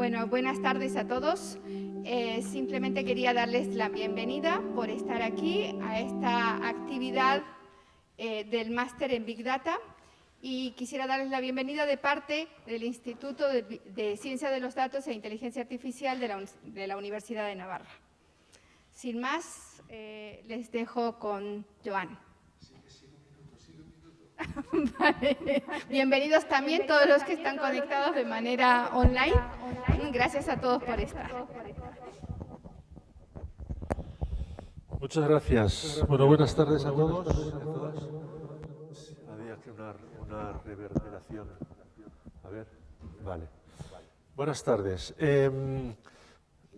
Bueno, buenas tardes a todos. Simplemente quería darles la bienvenida por estar aquí a esta actividad del máster en Big Data y quisiera darles la bienvenida de parte del Instituto de Ciencia de los Datos e Inteligencia Artificial de la Universidad de Navarra. Sin más, les dejo con Joan. Vale. Bienvenidos también todos los que están conectados de manera online. Gracias a todos por estar. Muchas gracias. Bueno, buenas tardes a todos y a todas. Había aquí una reverberación. A ver, vale. Buenas tardes.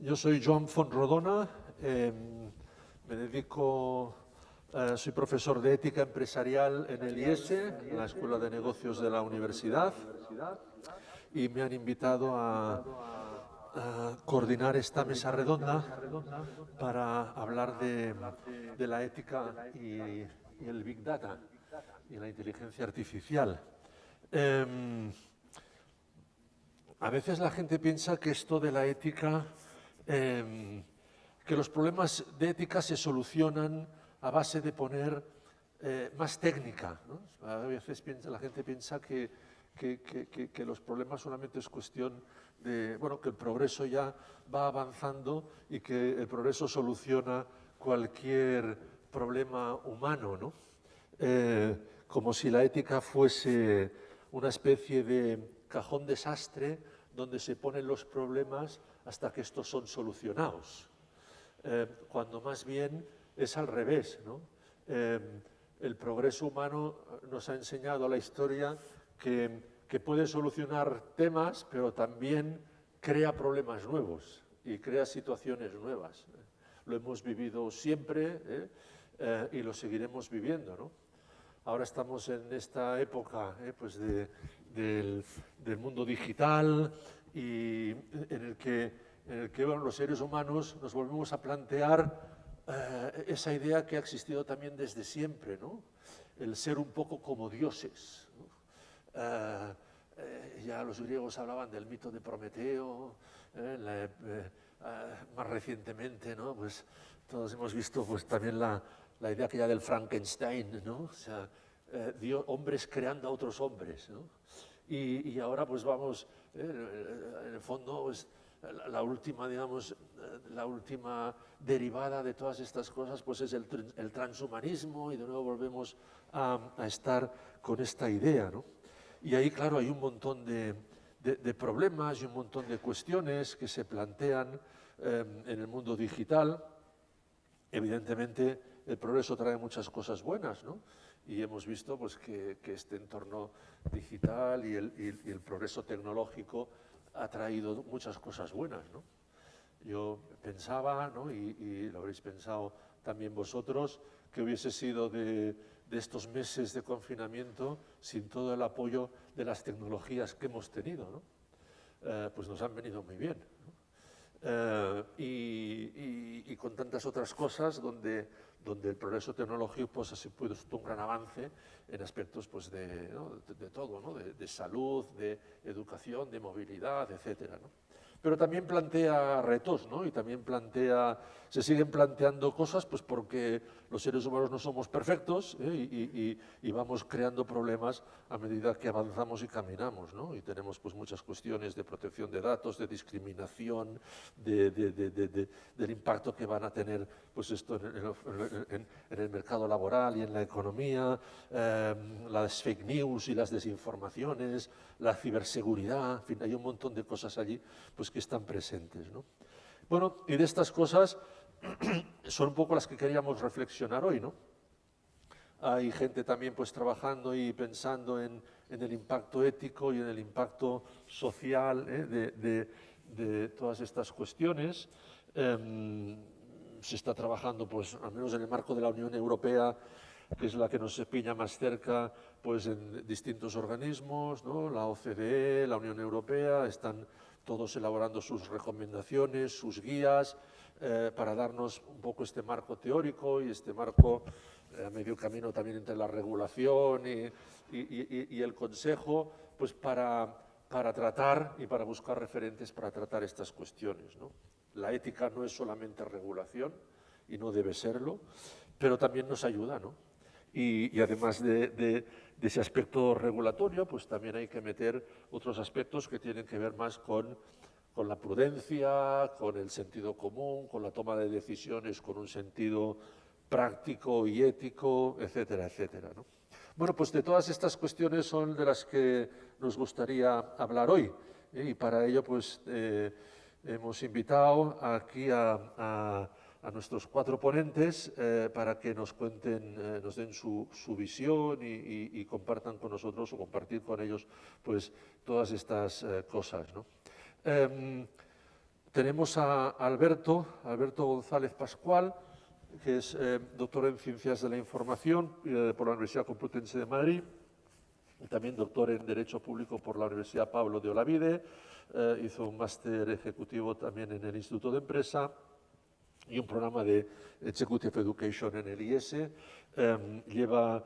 Yo soy Joan Fontrodona. Me dedico... soy profesor de ética empresarial en el IES, en la Escuela de Negocios de la Universidad, y me han invitado a coordinar esta mesa redonda para hablar de la ética y el Big Data y la inteligencia artificial. A veces la gente piensa que esto de la ética, que los problemas de ética se solucionan a base de poner más técnica, ¿no? A veces la gente piensa que los problemas solamente es cuestión de, bueno, que el progreso ya va avanzando y que el progreso soluciona cualquier problema humano, ¿no? Como si la ética fuese una especie de cajón desastre donde se ponen los problemas hasta que estos son solucionados. Cuando más bien es al revés, ¿no? El progreso humano nos ha enseñado a la historia que puede solucionar temas, pero también crea problemas nuevos y crea situaciones nuevas. Lo hemos vivido siempre y lo seguiremos viviendo, ¿no? Ahora estamos en esta época pues del mundo digital y en el que bueno, los seres humanos nos volvemos a plantear esa idea que ha existido también desde siempre, ¿no? El ser un poco como dioses, ¿no? Ya los griegos hablaban del mito de Prometeo, más recientemente, ¿no? Pues todos hemos visto pues, también la idea aquella del Frankenstein, ¿no? O sea, hombres creando a otros hombres, ¿no? Y ahora pues vamos, en el fondo, pues, la última, digamos, la última derivada de todas estas cosas pues es el transhumanismo y de nuevo volvemos a estar con esta idea, ¿no? Y ahí, claro, hay un montón de problemas y un montón de cuestiones que se plantean en el mundo digital. Evidentemente, el progreso trae muchas cosas buenas, ¿no? Y hemos visto pues, que este entorno digital y el progreso tecnológico ha traído muchas cosas buenas, ¿no? Yo pensaba, ¿no? y lo habréis pensado también vosotros, que hubiese sido de estos meses de confinamiento sin todo el apoyo de las tecnologías que hemos tenido, ¿no? Pues nos han venido muy bien, ¿no? Y con tantas otras cosas donde el progreso tecnológico pues, ha supuesto un gran avance en aspectos pues, ¿no? de todo, ¿no? de salud, de educación, de movilidad, etcétera, ¿no? Pero también plantea retos, ¿no? Y también se siguen planteando cosas pues porque los seres humanos no somos perfectos y vamos creando problemas a medida que avanzamos y caminamos, ¿no? Y tenemos pues muchas cuestiones de protección de datos, de discriminación, del impacto que van a tener pues esto en el mercado laboral y en la economía, las fake news y las desinformaciones, la ciberseguridad, en fin, hay un montón de cosas allí pues, que están presentes, ¿no? Bueno, y de estas cosas son un poco las que queríamos reflexionar hoy, ¿no? Hay gente también pues, trabajando y pensando en el impacto ético y en el impacto social de todas estas cuestiones. Se está trabajando, pues, al menos en el marco de la Unión Europea, que es la que nos pilla más cerca, pues en distintos organismos, ¿no? La OCDE, la Unión Europea, están todos elaborando sus recomendaciones, sus guías, para darnos un poco este marco teórico y este marco a medio camino también entre la regulación y el Consejo, pues para para tratar y para buscar referentes para tratar estas cuestiones, ¿no? La ética no es solamente regulación y no debe serlo, pero también nos ayuda, ¿no? Y además de ese aspecto regulatorio, pues también hay que meter otros aspectos que tienen que ver más con la prudencia, con el sentido común, con la toma de decisiones con un sentido práctico y ético, etcétera, etcétera, ¿no? Bueno, pues de todas estas cuestiones son de las que nos gustaría hablar hoy, y para ello pues hemos invitado aquí a nuestros 4 ponentes para que nos cuenten, nos den su visión y compartan con nosotros o compartir con ellos pues todas estas cosas, ¿no? Tenemos a Alberto González Pascual, que es doctor en Ciencias de la Información por la Universidad Complutense de Madrid, y también doctor en Derecho Público por la Universidad Pablo de Olavide, hizo un máster ejecutivo también en el Instituto de Empresa y un programa de Executive Education en el IES. Lleva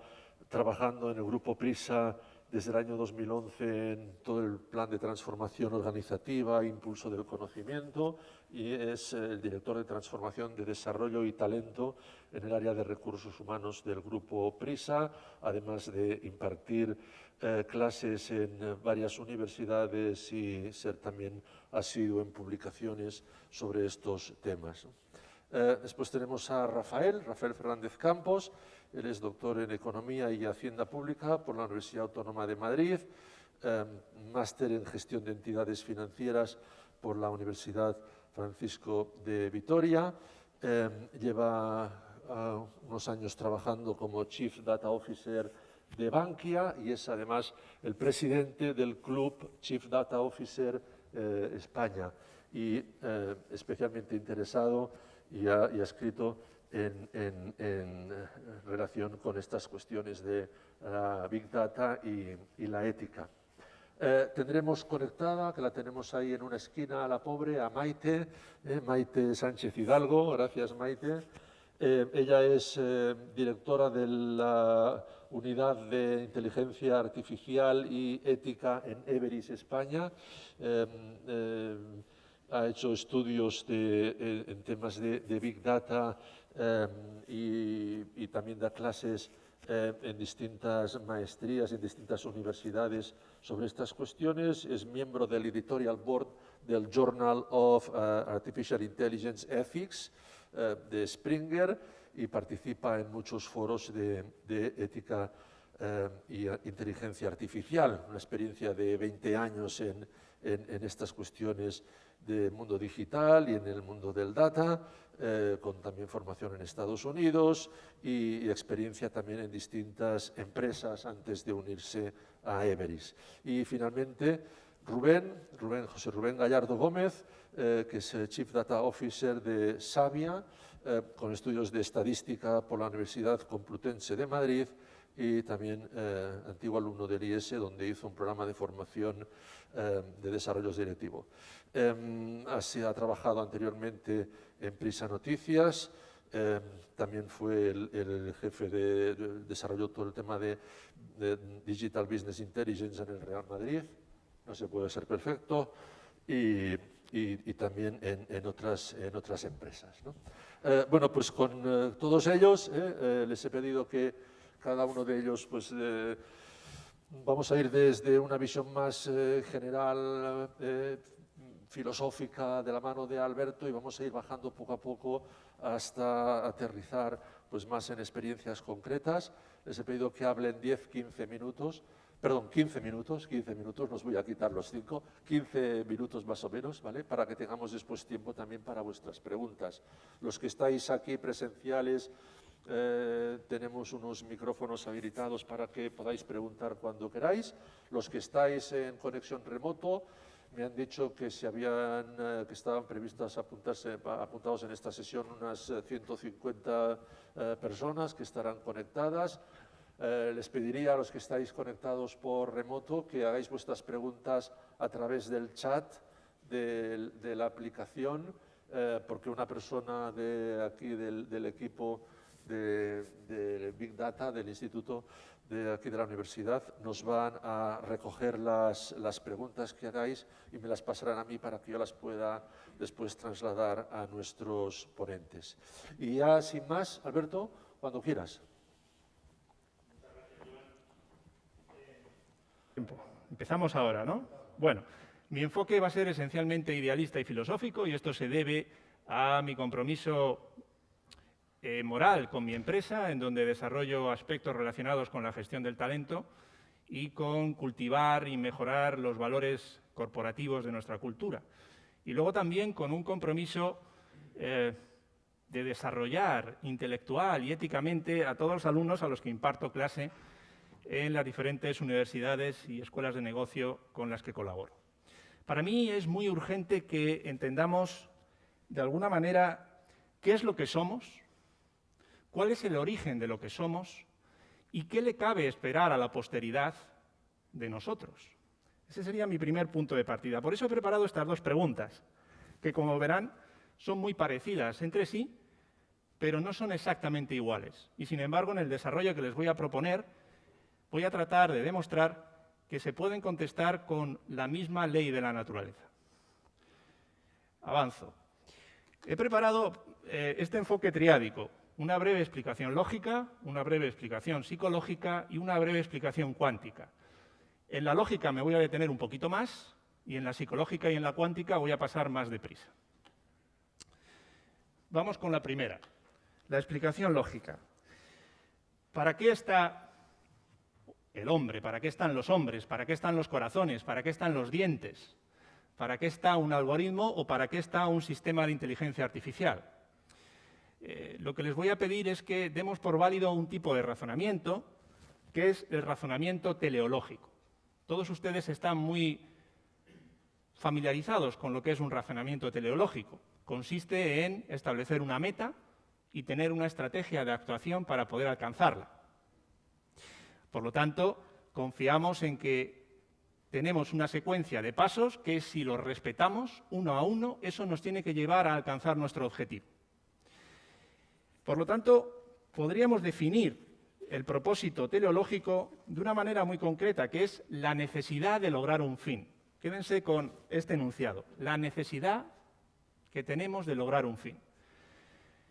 trabajando en el Grupo PRISA desde el año 2011 en todo el plan de transformación organizativa, impulso del conocimiento, y es el director de transformación de desarrollo y talento en el área de recursos humanos del Grupo PRISA, además de impartir clases en varias universidades y ser también asiduo en publicaciones sobre estos temas. Después tenemos a Rafael Fernández Campos. Él es doctor en Economía y Hacienda Pública por la Universidad Autónoma de Madrid, máster en Gestión de Entidades Financieras por la Universidad Francisco de Vitoria. Lleva unos años trabajando como Chief Data Officer de Bankia y es además el presidente del Club Chief Data Officer España y especialmente interesado y ha escrito en relación con estas cuestiones de la Big Data y la ética. Tendremos conectada, que la tenemos ahí en una esquina, a la pobre, a Maite, Maite Sánchez Hidalgo. Gracias, Maite. Ella es directora de la Unidad de Inteligencia Artificial y Ética en Everis, España. Ha hecho estudios en temas de Big Data y también da clases en distintas maestrías, en distintas universidades sobre estas cuestiones. Es miembro del editorial board del Journal of Artificial Intelligence Ethics de Springer y participa en muchos foros de ética y inteligencia artificial. Una experiencia de 20 años en estas cuestiones del mundo digital y en el mundo del data, con también formación en Estados Unidos y experiencia también en distintas empresas antes de unirse a Everis. Y finalmente José Rubén Gallardo Gómez, que es Chief Data Officer de Savia, con estudios de estadística por la Universidad Complutense de Madrid y también antiguo alumno del IES, donde hizo un programa de formación de desarrollo directivo. Ha trabajado anteriormente en Prisa Noticias, también fue el jefe desarrolló todo el tema de Digital Business Intelligence en el Real Madrid, no se puede ser perfecto, y también en otras empresas, ¿no? Bueno, pues con todos ellos les he pedido que cada uno de ellos pues vamos a ir desde una visión más general, filosófica, de la mano de Alberto, y vamos a ir bajando poco a poco hasta aterrizar pues más en experiencias concretas. Les he pedido que hablen 15 minutos, no os voy a quitar los 5, 15 minutos más o menos, ¿vale? Para que tengamos después tiempo también para vuestras preguntas. Los que estáis aquí presenciales, tenemos unos micrófonos habilitados para que podáis preguntar cuando queráis. Los que estáis en conexión remoto, me han dicho que que estaban previstas apuntados en esta sesión unas 150 personas que estarán conectadas. Les pediría a los que estáis conectados por remoto que hagáis vuestras preguntas a través del chat de la aplicación, porque una persona de aquí del equipo de Big Data del instituto de aquí de la universidad nos van a recoger las preguntas que hagáis y me las pasarán a mí para que yo las pueda después trasladar a nuestros ponentes. Y ya sin más, Alberto, cuando quieras. Empezamos ahora, ¿no? Bueno, mi enfoque va a ser esencialmente idealista y filosófico y esto se debe a mi compromiso moral con mi empresa, en donde desarrollo aspectos relacionados con la gestión del talento y con cultivar y mejorar los valores corporativos de nuestra cultura. Y luego también con un compromiso de desarrollar intelectual y éticamente a todos los alumnos a los que imparto clase en las diferentes universidades y escuelas de negocio con las que colaboro. Para mí es muy urgente que entendamos de alguna manera qué es lo que somos, cuál es el origen de lo que somos y qué le cabe esperar a la posteridad de nosotros. Ese sería mi primer punto de partida. Por eso he preparado estas dos preguntas, que como verán son muy parecidas entre sí, pero no son exactamente iguales. Y sin embargo, en el desarrollo que les voy a proponer, voy a tratar de demostrar que se pueden contestar con la misma ley de la naturaleza. Avanzo. He preparado este enfoque triádico, una breve explicación lógica, una breve explicación psicológica y una breve explicación cuántica. En la lógica me voy a detener un poquito más y en la psicológica y en la cuántica voy a pasar más deprisa. Vamos con la primera, la explicación lógica. ¿Para qué está el hombre? ¿Para qué están los hombres? ¿Para qué están los corazones? ¿Para qué están los dientes? ¿Para qué está un algoritmo o para qué está un sistema de inteligencia artificial? Lo que les voy a pedir es que demos por válido un tipo de razonamiento, que es el razonamiento teleológico. Todos ustedes están muy familiarizados con lo que es un razonamiento teleológico. Consiste en establecer una meta y tener una estrategia de actuación para poder alcanzarla. Por lo tanto, confiamos en que tenemos una secuencia de pasos que, si los respetamos uno a uno, eso nos tiene que llevar a alcanzar nuestro objetivo. Por lo tanto, podríamos definir el propósito teleológico de una manera muy concreta, que es la necesidad de lograr un fin. Quédense con este enunciado, la necesidad que tenemos de lograr un fin.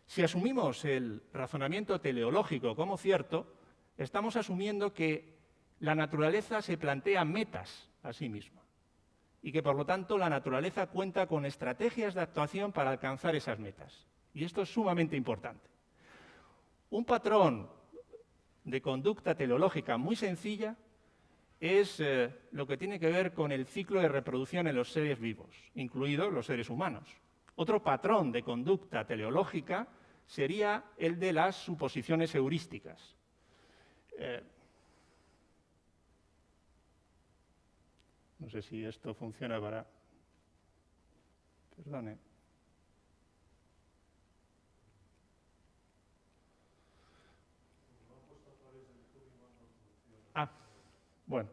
Si asumimos el razonamiento teleológico como cierto, estamos asumiendo que la naturaleza se plantea metas a sí misma y que, por lo tanto, la naturaleza cuenta con estrategias de actuación para alcanzar esas metas. Y esto es sumamente importante. Un patrón de conducta teleológica muy sencilla es lo que tiene que ver con el ciclo de reproducción en los seres vivos, incluidos los seres humanos. Otro patrón de conducta teleológica sería el de las suposiciones heurísticas. No sé si esto funciona para... Perdone. Ah, bueno.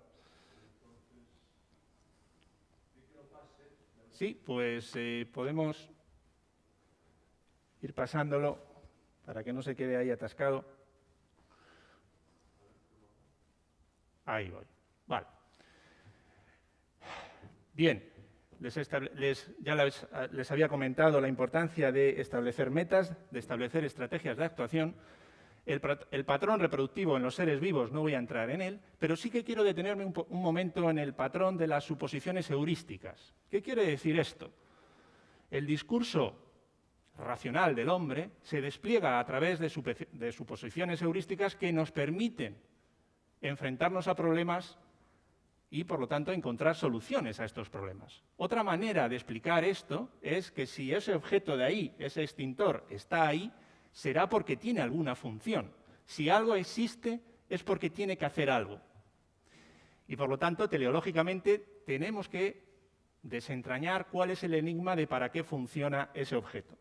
Sí, pues podemos ir pasándolo para que no se quede ahí atascado. Ahí voy. Vale. Bien, ya les había comentado la importancia de establecer metas, de establecer estrategias de actuación. El patrón reproductivo en los seres vivos no voy a entrar en él, pero sí que quiero detenerme un momento en el patrón de las suposiciones heurísticas. ¿Qué quiere decir esto? El discurso racional del hombre se despliega a través de suposiciones heurísticas que nos permiten enfrentarnos a problemas y, por lo tanto, encontrar soluciones a estos problemas. Otra manera de explicar esto es que si ese objeto de ahí, ese extintor, está ahí, será porque tiene alguna función. Si algo existe, es porque tiene que hacer algo. Y, por lo tanto, teleológicamente, tenemos que desentrañar cuál es el enigma de para qué funciona ese objeto.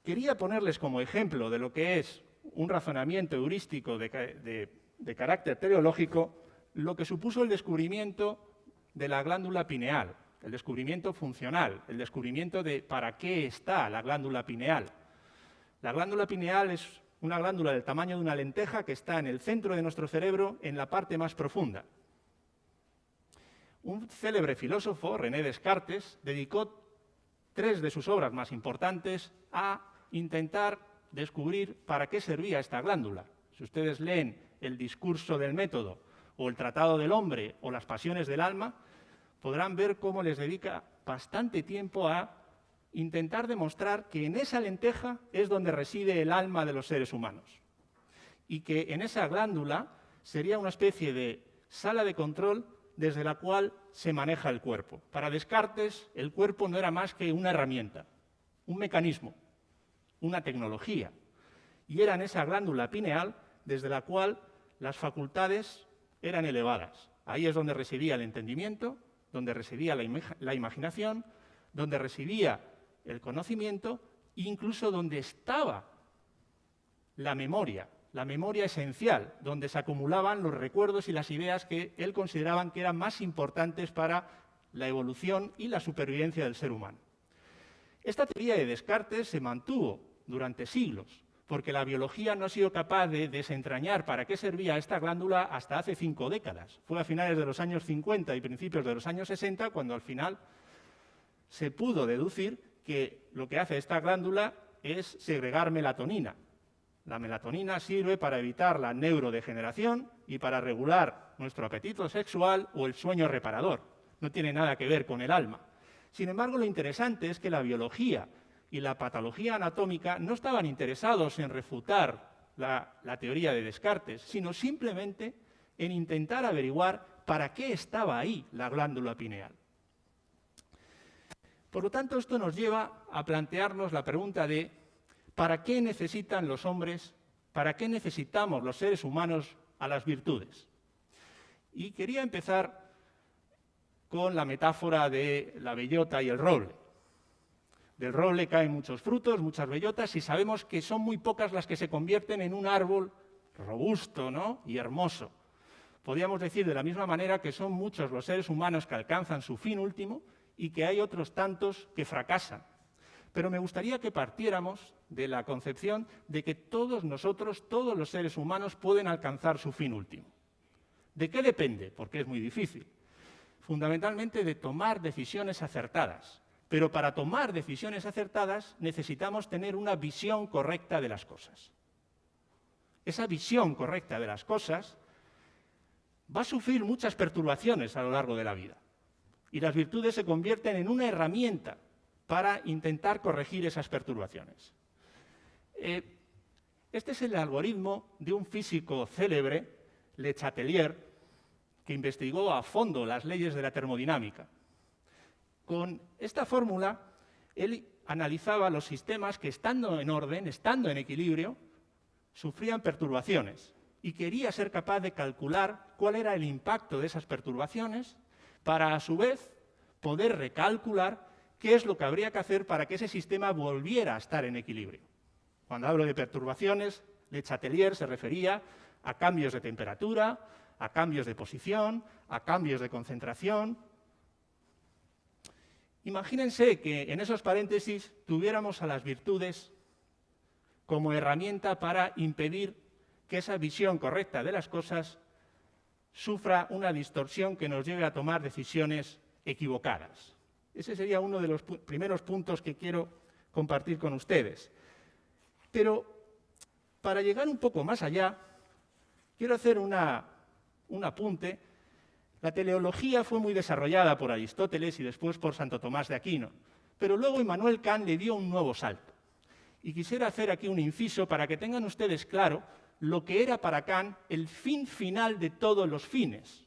Quería ponerles como ejemplo de lo que es un razonamiento heurístico de carácter teleológico lo que supuso el descubrimiento de la glándula pineal, el descubrimiento funcional, el descubrimiento de para qué está la glándula pineal. La glándula pineal es una glándula del tamaño de una lenteja que está en el centro de nuestro cerebro, en la parte más profunda. Un célebre filósofo, René Descartes, dedicó 3 de sus obras más importantes a intentar descubrir para qué servía esta glándula. Si ustedes leen El discurso del método o El tratado del hombre o Las pasiones del alma, podrán ver cómo les dedica bastante tiempo a intentar demostrar que en esa lenteja es donde reside el alma de los seres humanos y que en esa glándula sería una especie de sala de control desde la cual se maneja el cuerpo. Para Descartes, el cuerpo no era más que una herramienta, un mecanismo, una tecnología, y era en esa glándula pineal desde la cual las facultades eran elevadas. Ahí es donde residía el entendimiento, donde residía la imaginación, donde residía el conocimiento e incluso donde estaba la memoria esencial, donde se acumulaban los recuerdos y las ideas que él consideraba que eran más importantes para la evolución y la supervivencia del ser humano. Esta teoría de Descartes se mantuvo durante siglos, porque la biología no ha sido capaz de desentrañar para qué servía esta glándula hasta hace 5 décadas. Fue a finales de los años 50 y principios de los años 60 cuando al final se pudo deducir que lo que hace esta glándula es segregar melatonina. La melatonina sirve para evitar la neurodegeneración y para regular nuestro apetito sexual o el sueño reparador. No tiene nada que ver con el alma. Sin embargo, lo interesante es que la biología y la patología anatómica no estaban interesados en refutar la teoría de Descartes, sino simplemente en intentar averiguar para qué estaba ahí la glándula pineal. Por lo tanto, esto nos lleva a plantearnos la pregunta de ¿para qué necesitan los hombres, para qué necesitamos los seres humanos a las virtudes? Y quería empezar con la metáfora de la bellota y el roble. Del roble caen muchos frutos, muchas bellotas, y sabemos que son muy pocas las que se convierten en un árbol robusto, ¿no?, y hermoso. Podríamos decir de la misma manera que son muchos los seres humanos que alcanzan su fin último y que hay otros tantos que fracasan. Pero me gustaría que partiéramos de la concepción de que todos nosotros, todos los seres humanos, pueden alcanzar su fin último. ¿De qué depende? Porque es muy difícil. Fundamentalmente de tomar decisiones acertadas. Pero para tomar decisiones acertadas necesitamos tener una visión correcta de las cosas. Esa visión correcta de las cosas va a sufrir muchas perturbaciones a lo largo de la vida. Y las virtudes se convierten en una herramienta para intentar corregir esas perturbaciones. Este es el algoritmo de un físico célebre, Le Chatelier, que investigó a fondo las leyes de la termodinámica. Con esta fórmula, él analizaba los sistemas que, estando en orden, estando en equilibrio, sufrían perturbaciones y quería ser capaz de calcular cuál era el impacto de esas perturbaciones para, a su vez, poder recalcular qué es lo que habría que hacer para que ese sistema volviera a estar en equilibrio. Cuando hablo de perturbaciones, Le Chatelier se refería a cambios de temperatura, a cambios de posición, a cambios de concentración. Imagínense que en esos paréntesis tuviéramos a las virtudes como herramienta para impedir que esa visión correcta de las cosas sufra una distorsión que nos lleve a tomar decisiones equivocadas. Ese sería uno de los primeros puntos que quiero compartir con ustedes. Pero para llegar un poco más allá, quiero hacer un apunte. La teleología fue muy desarrollada por Aristóteles y después por Santo Tomás de Aquino, pero luego Immanuel Kant le dio un nuevo salto. Y quisiera hacer aquí un inciso para que tengan ustedes claro lo que era para Kant el fin final de todos los fines.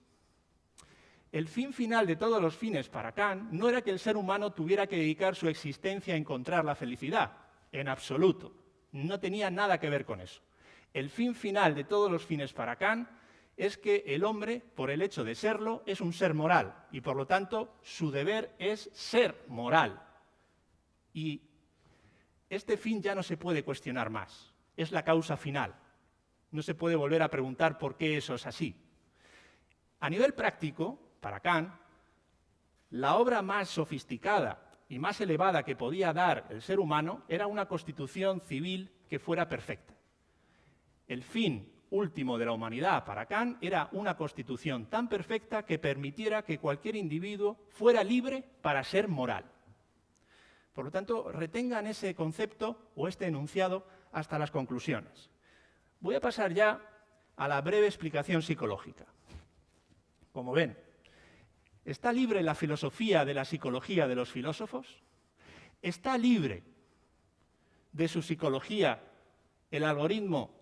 El fin final de todos los fines para Kant no era que el ser humano tuviera que dedicar su existencia a encontrar la felicidad, en absoluto. No tenía nada que ver con eso. El fin final de todos los fines para Kant es que el hombre, por el hecho de serlo, es un ser moral y, por lo tanto, su deber es ser moral. Y este fin ya no se puede cuestionar más. Es la causa final. No se puede volver a preguntar por qué eso es así. A nivel práctico, para Kant, la obra más sofisticada y más elevada que podía dar el ser humano era una constitución civil que fuera perfecta. el fin último de la humanidad para Kant era una constitución tan perfecta que permitiera que cualquier individuo fuera libre para ser moral. Por lo tanto, retengan ese concepto o este enunciado hasta las conclusiones. Voy a pasar ya a la breve explicación psicológica. Como ven, ¿está libre la filosofía de la psicología de los filósofos? ¿Está libre de su psicología el algoritmo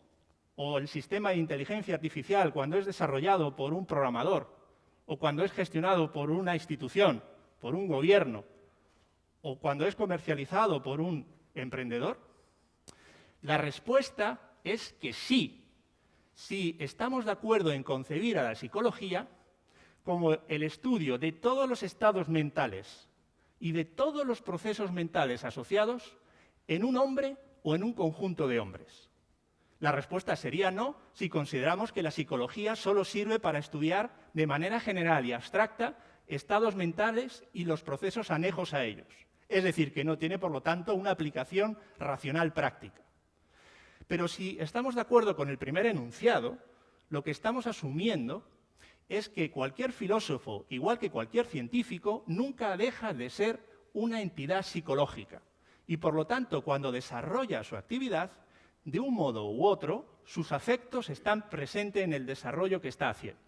o el sistema de inteligencia artificial cuando es desarrollado por un programador o cuando es gestionado por una institución, por un gobierno o cuando es comercializado por un emprendedor? La respuesta es que sí, si estamos de acuerdo en concebir a la psicología como el estudio de todos los estados mentales y de todos los procesos mentales asociados en un hombre o en un conjunto de hombres. La respuesta sería no si consideramos que la psicología solo sirve para estudiar de manera general y abstracta estados mentales y los procesos anejos a ellos. Es decir, que no tiene, por lo tanto, una aplicación racional práctica. Pero si estamos de acuerdo con el primer enunciado, lo que estamos asumiendo es que cualquier filósofo, igual que cualquier científico, nunca deja de ser una entidad psicológica. Y por lo tanto, cuando desarrolla su actividad, de un modo u otro, sus afectos están presentes en el desarrollo que está haciendo.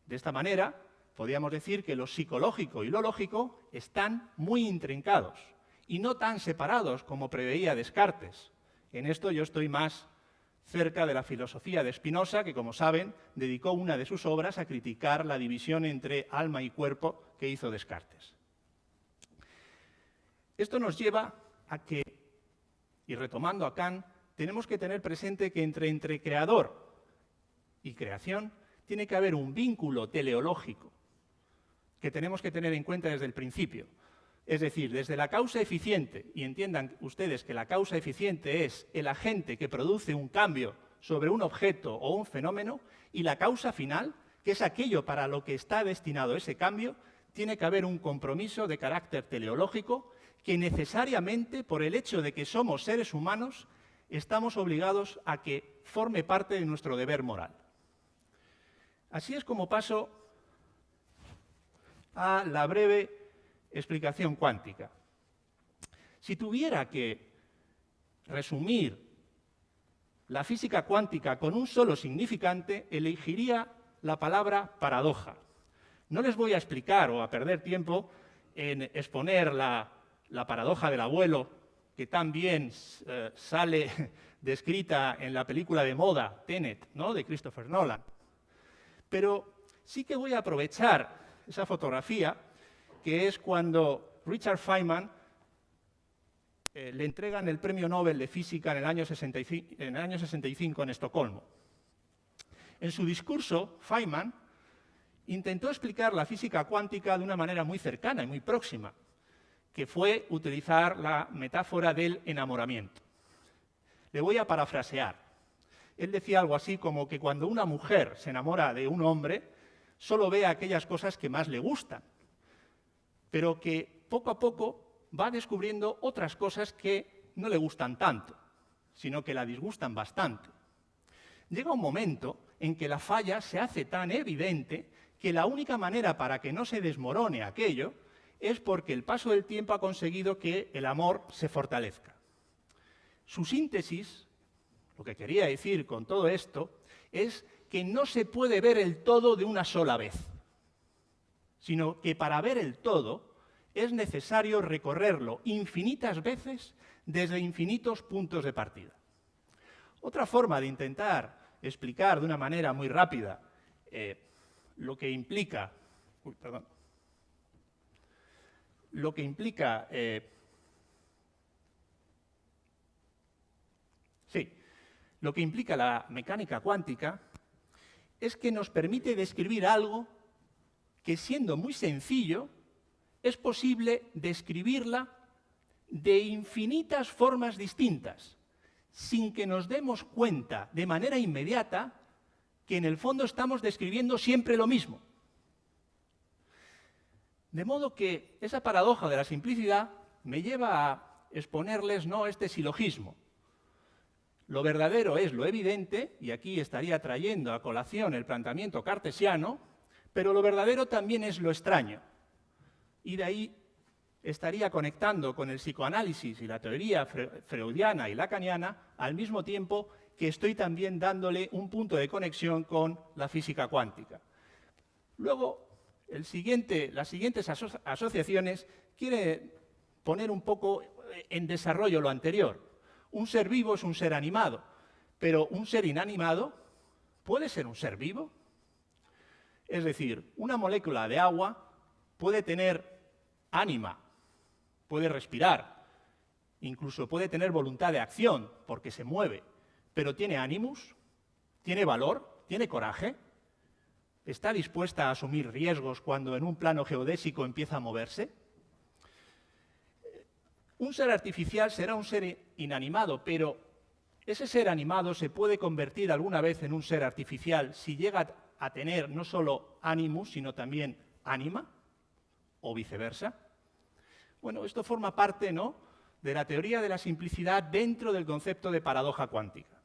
De esta manera, podríamos decir que lo psicológico y lo lógico están muy intrincados y no tan separados como preveía Descartes. En esto yo estoy más cerca de la filosofía de Spinoza, que, como saben, dedicó una de sus obras a criticar la división entre alma y cuerpo que hizo Descartes. Esto nos lleva a que, y retomando a Kant, tenemos que tener presente que entre creador y creación tiene que haber un vínculo teleológico que tenemos que tener en cuenta desde el principio. Es decir, desde la causa eficiente, y entiendan ustedes que la causa eficiente es el agente que produce un cambio sobre un objeto o un fenómeno, y la causa final, que es aquello para lo que está destinado ese cambio, tiene que haber un compromiso de carácter teleológico que necesariamente, por el hecho de que somos seres humanos, estamos obligados a que forme parte de nuestro deber moral. Así es como paso a la breve explicación cuántica. Si tuviera que resumir la física cuántica con un solo significante, elegiría la palabra paradoja. No les voy a explicar o a perder tiempo en exponer la paradoja del abuelo, que tan bien sale descrita en la película de moda Tenet, ¿no?, de Christopher Nolan. Pero sí que voy a aprovechar esa fotografía, que es cuando Richard Feynman le entregan el Premio Nobel de Física en el año 65 en Estocolmo. En su discurso, Feynman intentó explicar la física cuántica de una manera muy cercana y muy próxima, que fue utilizar la metáfora del enamoramiento. Le voy a parafrasear. Él decía algo así como que cuando una mujer se enamora de un hombre, solo ve aquellas cosas que más le gustan, pero que poco a poco va descubriendo otras cosas que no le gustan tanto, sino que la disgustan bastante. Llega un momento en que la falla se hace tan evidente que la única manera para que no se desmorone aquello es porque el paso del tiempo ha conseguido que el amor se fortalezca. Su síntesis, lo que quería decir con todo esto, es que no se puede ver el todo de una sola vez, sino que para ver el todo es necesario recorrerlo infinitas veces desde infinitos puntos de partida. Otra forma de intentar explicar de una manera muy rápida lo que implica la mecánica cuántica es que nos permite describir algo que, siendo muy sencillo, es posible describirla de infinitas formas distintas, sin que nos demos cuenta de manera inmediata que en el fondo estamos describiendo siempre lo mismo. De modo que esa paradoja de la simplicidad me lleva a exponerles este silogismo. lo verdadero es lo evidente, y aquí estaría trayendo a colación el planteamiento cartesiano, pero lo verdadero también es lo extraño. Y de ahí estaría conectando con el psicoanálisis y la teoría freudiana y lacaniana, al mismo tiempo que estoy también dándole un punto de conexión con la física cuántica. Luego, las siguientes asociaciones quiere poner un poco en desarrollo lo anterior. Un ser vivo es un ser animado, pero un ser inanimado puede ser un ser vivo. Es decir, una molécula de agua puede tener ánima, puede respirar, incluso puede tener voluntad de acción porque se mueve, pero ¿tiene animus? ¿Tiene valor? ¿Tiene coraje? ¿Está dispuesta a asumir riesgos cuando en un plano geodésico empieza a moverse? Un ser artificial será un ser inanimado, pero ese ser animado se puede convertir alguna vez en un ser artificial si llega a tener no solo animus, sino también ánima, o viceversa. Bueno, esto forma parte, ¿no?, de la teoría de la simplicidad dentro del concepto de paradoja cuántica.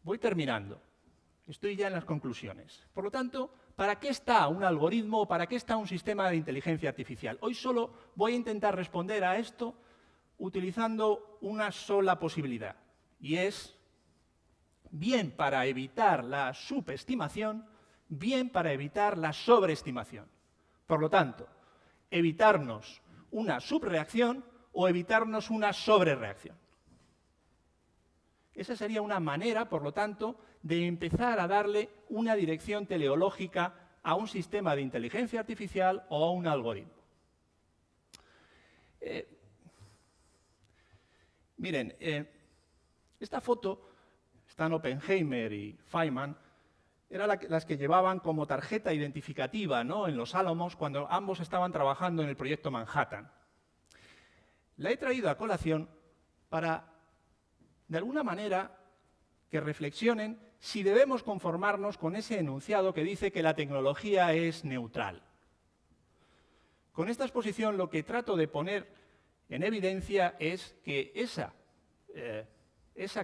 Voy terminando. Estoy ya en las conclusiones. Por lo tanto, ¿para qué está un algoritmo o para qué está un sistema de inteligencia artificial? Hoy solo voy a intentar responder a esto utilizando una sola posibilidad, y es bien para evitar la subestimación, bien para evitar la sobreestimación. Por lo tanto, evitarnos una subreacción o evitarnos una sobrereacción. Esa sería una manera, por lo tanto, de empezar a darle una dirección teleológica a un sistema de inteligencia artificial o a un algoritmo. Miren, esta foto, están Oppenheimer y Feynman, eran las que llevaban como tarjeta identificativa, ¿no?, en los Álamos cuando ambos estaban trabajando en el proyecto Manhattan. La he traído a colación para, de alguna manera, que reflexionen si debemos conformarnos con ese enunciado que dice que la tecnología es neutral. Con esta exposición lo que trato de poner en evidencia es que esa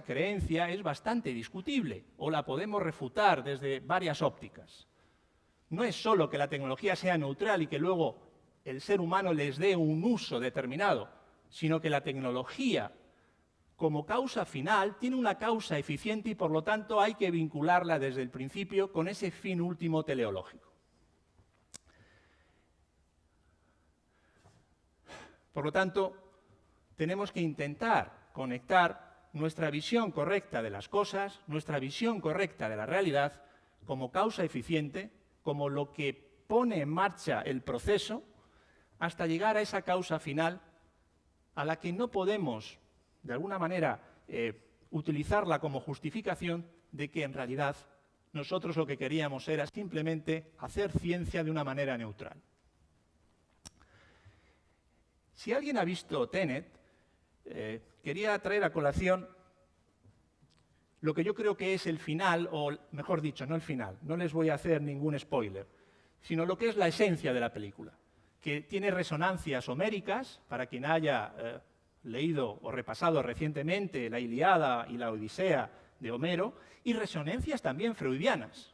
creencia es bastante discutible o la podemos refutar desde varias ópticas. No es solo que la tecnología sea neutral y que luego el ser humano les dé un uso determinado, sino que la tecnología, como causa final, tiene una causa eficiente y por lo tanto hay que vincularla desde el principio con ese fin último teleológico. Por lo tanto, tenemos que intentar conectar nuestra visión correcta de las cosas, nuestra visión correcta de la realidad, como causa eficiente, como lo que pone en marcha el proceso, hasta llegar a esa causa final a la que no podemos, de alguna manera, utilizarla como justificación de que en realidad nosotros lo que queríamos era simplemente hacer ciencia de una manera neutral. Si alguien ha visto Tenet, quería traer a colación lo que yo creo que es el final, o mejor dicho, no el final, no les voy a hacer ningún spoiler, sino lo que es la esencia de la película, que tiene resonancias homéricas, para quien haya leído o repasado recientemente la Ilíada y la Odisea de Homero, y resonancias también freudianas.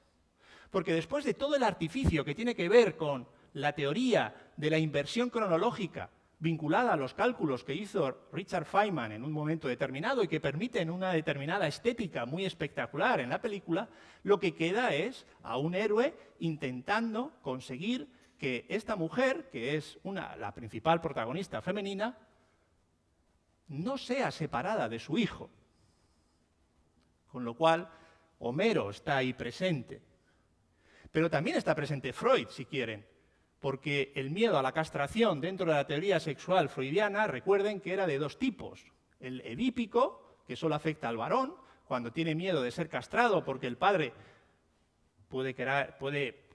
Porque después de todo el artificio que tiene que ver con la teoría de la inversión cronológica vinculada a los cálculos que hizo Richard Feynman en un momento determinado y que permiten una determinada estética muy espectacular en la película, lo que queda es a un héroe intentando conseguir que esta mujer, que es la principal protagonista femenina, no sea separada de su hijo. Con lo cual, Homero está ahí presente. Pero también está presente Freud, si quieren, porque el miedo a la castración dentro de la teoría sexual freudiana, recuerden que era de dos tipos. El edípico, que solo afecta al varón, cuando tiene miedo de ser castrado porque el padre puede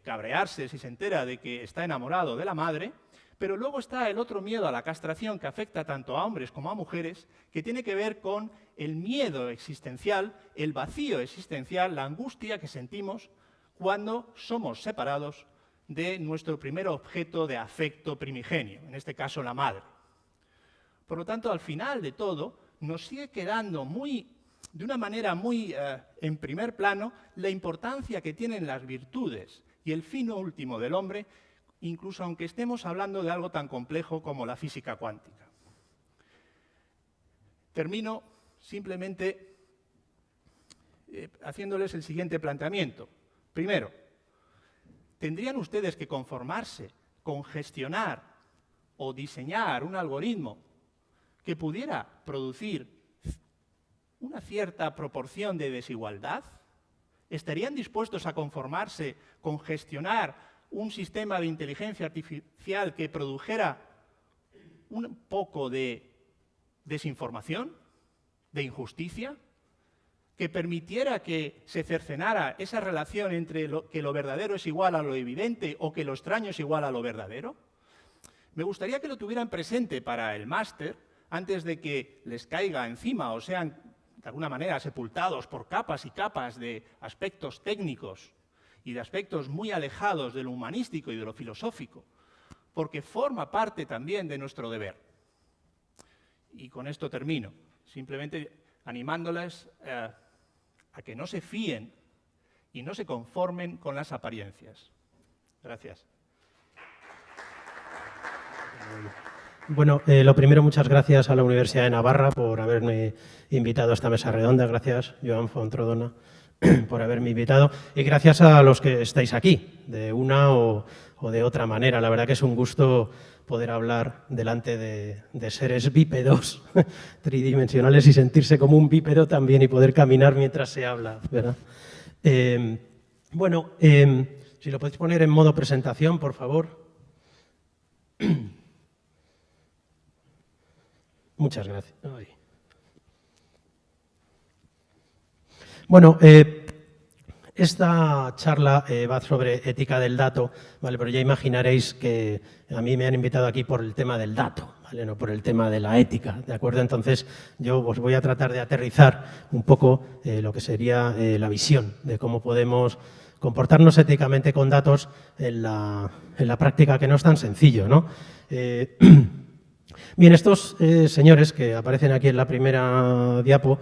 cabrearse si se entera de que está enamorado de la madre, pero luego está el otro miedo a la castración que afecta tanto a hombres como a mujeres, que tiene que ver con el miedo existencial, el vacío existencial, la angustia que sentimos cuando somos separados de nuestro primer objeto de afecto primigenio, en este caso la madre. Por lo tanto, al final de todo, nos sigue quedando de una manera muy en primer plano la importancia que tienen las virtudes y el fin último del hombre, incluso aunque estemos hablando de algo tan complejo como la física cuántica. Termino simplemente haciéndoles el siguiente planteamiento. Primero, ¿tendrían ustedes que conformarse con gestionar o diseñar un algoritmo que pudiera producir una cierta proporción de desigualdad? ¿Estarían dispuestos a conformarse con gestionar un sistema de inteligencia artificial que produjera un poco de desinformación, de injusticia, que permitiera que se cercenara esa relación entre que lo verdadero es igual a lo evidente o que lo extraño es igual a lo verdadero? Me gustaría que lo tuvieran presente para el máster antes de que les caiga encima o sean de alguna manera sepultados por capas y capas de aspectos técnicos y de aspectos muy alejados de lo humanístico y de lo filosófico, porque forma parte también de nuestro deber. Y con esto termino, simplemente animándoles a que no se fíen y no se conformen con las apariencias. Gracias. Bueno, lo primero, muchas gracias a la Universidad de Navarra por haberme invitado a esta mesa redonda. Gracias, Joan Fontrodona, por haberme invitado. Y gracias a los que estáis aquí, de una o de otra manera. La verdad que es un gusto poder hablar delante de seres bípedos, tridimensionales, y sentirse como un bípedo también y poder caminar mientras se habla, ¿verdad? Bueno, si lo podéis poner en modo presentación, por favor. Muchas gracias. Ay. Bueno, esta charla va sobre ética del dato, ¿vale? Pero ya imaginaréis que a mí me han invitado aquí por el tema del dato, ¿vale? No por el tema de la ética, ¿de acuerdo? Entonces yo os voy a tratar de aterrizar un poco lo que sería la visión de cómo podemos comportarnos éticamente con datos en la práctica, que no es tan sencillo, ¿no? Bien, estos señores que aparecen aquí en la primera diapo,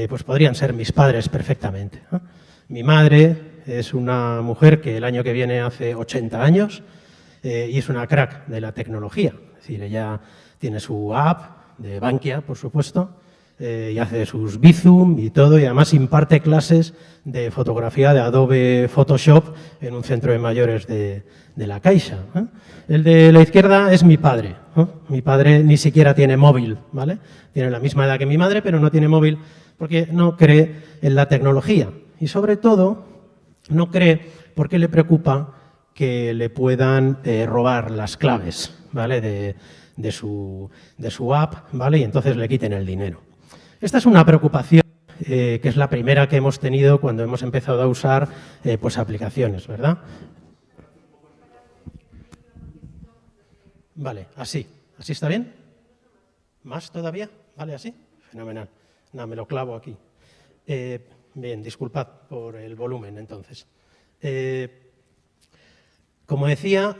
pues podrían ser mis padres perfectamente, ¿no? Mi madre es una mujer que el año que viene hace 80 años y es una crack de la tecnología. Es decir, ella tiene su app de Bankia, por supuesto, y hace sus Bizum y todo, y además imparte clases de fotografía de Adobe Photoshop en un centro de mayores de la Caixa, ¿eh? El de la izquierda es mi padre, ¿eh? Mi padre ni siquiera tiene móvil, ¿vale? Tiene la misma edad que mi madre, pero no tiene móvil porque no cree en la tecnología. Y sobre todo, no cree porque le preocupa que le puedan robar las claves, ¿vale? de su app, ¿vale? Y entonces le quiten el dinero. Esta es una preocupación que es la primera que hemos tenido cuando hemos empezado a usar pues aplicaciones, ¿verdad? Vale, así. ¿Así está bien? ¿Más todavía? ¿Vale, así? Fenomenal. Nada, me lo clavo aquí. Bien, disculpad por el volumen, entonces. Como decía,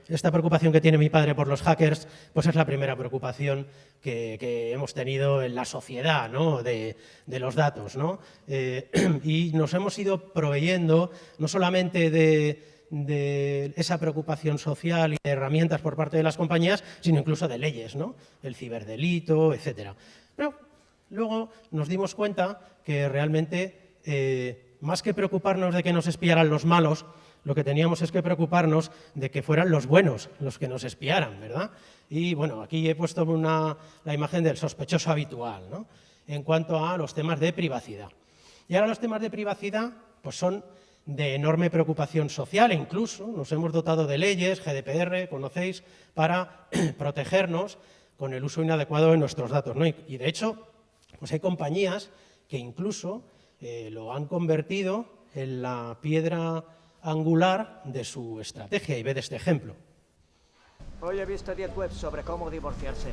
esta preocupación que tiene mi padre por los hackers, pues es la primera preocupación que hemos tenido en la sociedad, ¿no? de los datos, ¿no? Y nos hemos ido proveyendo no solamente de esa preocupación social y de herramientas por parte de las compañías, sino incluso de leyes, ¿no? El ciberdelito, etcétera. Pero luego nos dimos cuenta que realmente, más que preocuparnos de que nos espiaran los malos, lo que teníamos es que preocuparnos de que fueran los buenos los que nos espiaran, ¿verdad? Y bueno, aquí he puesto la imagen del sospechoso habitual, ¿no? En cuanto a los temas de privacidad. Y ahora los temas de privacidad pues son de enorme preocupación social, e incluso nos hemos dotado de leyes, GDPR, conocéis, para protegernos con el uso inadecuado de nuestros datos, ¿no? Y de hecho, pues hay compañías que incluso lo han convertido en la piedra angular de su estrategia, y ved este ejemplo. Hoy he visto 10 webs sobre cómo divorciarse.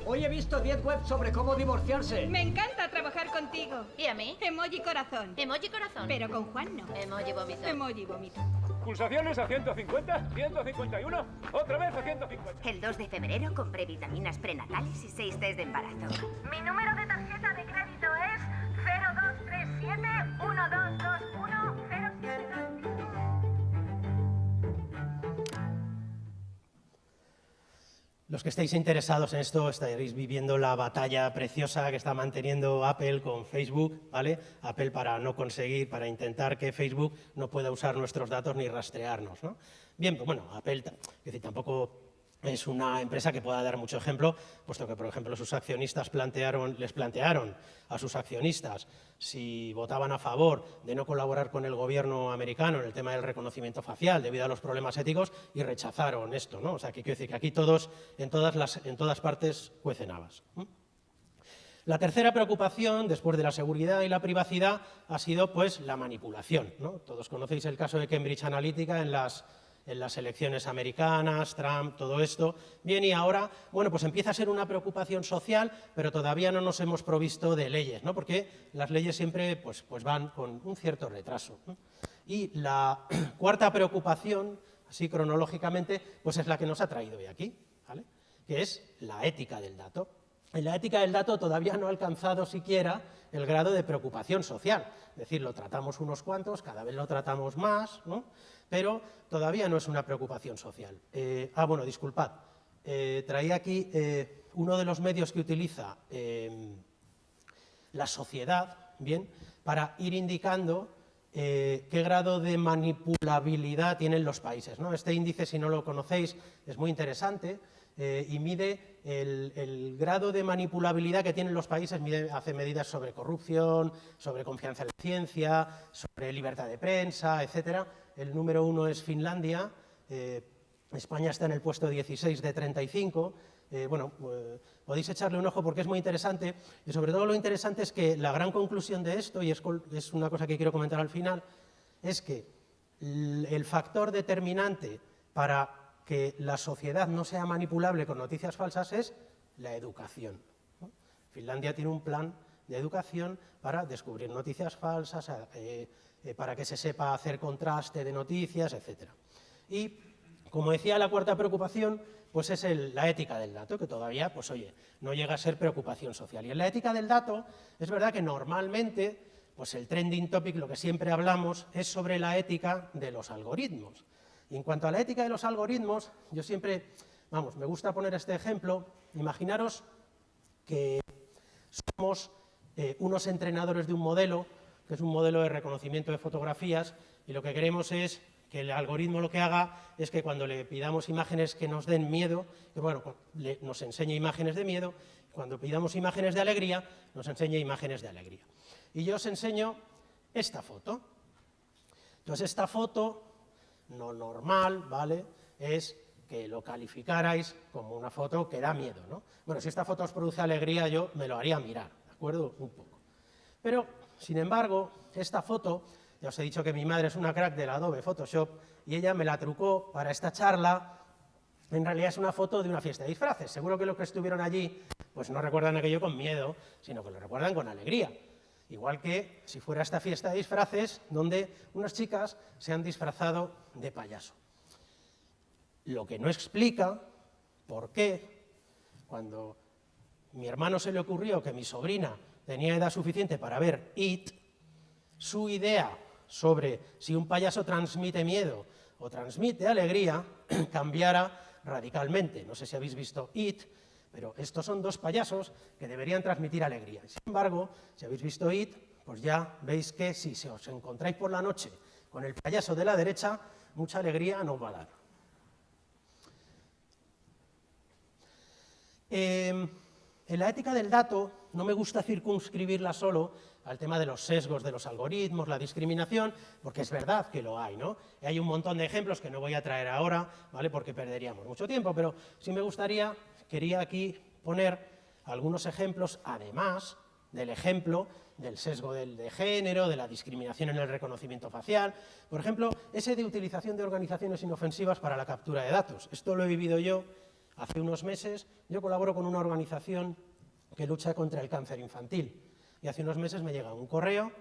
Hoy he visto 10 webs sobre cómo divorciarse. Me encanta trabajar contigo. ¿Y a mí? Emoji corazón. Emoji corazón. Pero con Juan no. Emoji vómito. Emoji vómito. Pulsaciones a 150, 151, otra vez a 150. El 2 de febrero compré vitaminas prenatales y 6 test de embarazo. Mi número de tarjeta de crédito es 0237 1221 0725. Los que estéis interesados en esto estaréis viviendo la batalla preciosa que está manteniendo Apple con Facebook, ¿vale? Apple para intentar que Facebook no pueda usar nuestros datos ni rastrearnos, ¿no? Bien, pues bueno, Apple es decir, tampoco es una empresa que pueda dar mucho ejemplo, puesto que, por ejemplo, sus accionistas les plantearon a sus accionistas si votaban a favor de no colaborar con el gobierno americano en el tema del reconocimiento facial debido a los problemas éticos y rechazaron esto, ¿no? O sea, que quiero decir que aquí todos, en todas partes, cuecen habas. La tercera preocupación, después de la seguridad y la privacidad, ha sido pues la manipulación, ¿no? Todos conocéis el caso de Cambridge Analytica en las elecciones americanas, Trump, todo esto. Bien, y ahora, bueno, pues empieza a ser una preocupación social, pero todavía no nos hemos provisto de leyes, ¿no? Porque las leyes siempre pues van con un cierto retraso, ¿no? Y la cuarta preocupación, así cronológicamente, pues es la que nos ha traído hoy aquí, ¿vale? Que es la ética del dato. En la ética del dato todavía no ha alcanzado siquiera el grado de preocupación social. Es decir, lo tratamos unos cuantos, cada vez lo tratamos más, ¿no? Pero todavía no es una preocupación social. Bueno, disculpad. Traía aquí uno de los medios que utiliza la sociedad, bien, para ir indicando qué grado de manipulabilidad tienen los países, ¿no? Este índice, si no lo conocéis, es muy interesante. Y mide el grado de manipulabilidad que tienen los países, hace medidas sobre corrupción, sobre confianza en la ciencia, sobre libertad de prensa, etcétera. El número 1 es Finlandia, España está en el puesto 16 de 35. Podéis echarle un ojo porque es muy interesante, y sobre todo lo interesante es que la gran conclusión de esto, y es una cosa que quiero comentar al final, es que el factor determinante para que la sociedad no sea manipulable con noticias falsas es la educación, ¿no? Finlandia tiene un plan de educación para descubrir noticias falsas, para que se sepa hacer contraste de noticias, etc. Y, como decía, la cuarta preocupación pues es la ética del dato, que todavía, pues oye, no llega a ser preocupación social. Y en la ética del dato es verdad que normalmente pues el trending topic, lo que siempre hablamos, es sobre la ética de los algoritmos. Y en cuanto a la ética de los algoritmos, yo siempre, me gusta poner este ejemplo. Imaginaros que somos unos entrenadores de un modelo, que es un modelo de reconocimiento de fotografías, y lo que queremos es que el algoritmo lo que haga es que cuando le pidamos imágenes que nos den miedo, nos enseñe imágenes de miedo, cuando pidamos imágenes de alegría, nos enseñe imágenes de alegría. Y yo os enseño esta foto. Entonces, esta foto, no normal, ¿vale?, es que lo calificarais como una foto que da miedo, ¿no? Bueno, si esta foto os produce alegría, yo me lo haría mirar, ¿de acuerdo? Un poco. Pero, sin embargo, esta foto, ya os he dicho que mi madre es una crack del Adobe Photoshop y ella me la trucó para esta charla. En realidad es una foto de una fiesta de disfraces. Seguro que los que estuvieron allí pues no recuerdan aquello con miedo, sino que lo recuerdan con alegría. Igual que si fuera esta fiesta de disfraces donde unas chicas se han disfrazado de payaso. Lo que no explica por qué, cuando mi hermano se le ocurrió que mi sobrina tenía edad suficiente para ver It, su idea sobre si un payaso transmite miedo o transmite alegría cambiara radicalmente. No sé si habéis visto It, pero estos son dos payasos que deberían transmitir alegría. Sin embargo, si habéis visto It, pues ya veis que si os encontráis por la noche con el payaso de la derecha, mucha alegría no os va a dar. En la ética del dato no me gusta circunscribirla solo al tema de los sesgos de los algoritmos, la discriminación, porque es verdad que lo hay, ¿no? Y hay un montón de ejemplos que no voy a traer ahora, ¿vale?, porque perderíamos mucho tiempo, pero sí me gustaría, quería aquí poner algunos ejemplos, además del ejemplo del sesgo de género, de la discriminación en el reconocimiento facial. Por ejemplo, ese de utilización de organizaciones inofensivas para la captura de datos. Esto lo he vivido yo Hace unos meses yo colaboro con una organización que lucha contra el cáncer infantil y hace unos meses me llega un correo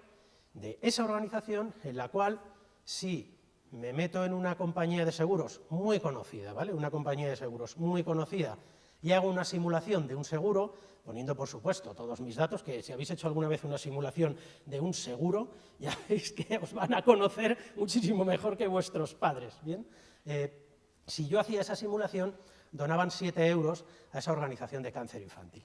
de esa organización en la cual, si me meto en una compañía de seguros muy conocida, ¿vale? Una compañía de seguros muy conocida y hago una simulación de un seguro, poniendo por supuesto todos mis datos, que si habéis hecho alguna vez una simulación de un seguro, ya veis que os van a conocer muchísimo mejor que vuestros padres, ¿bien? Si yo hacía esa simulación, donaban 7 euros a esa organización de cáncer infantil.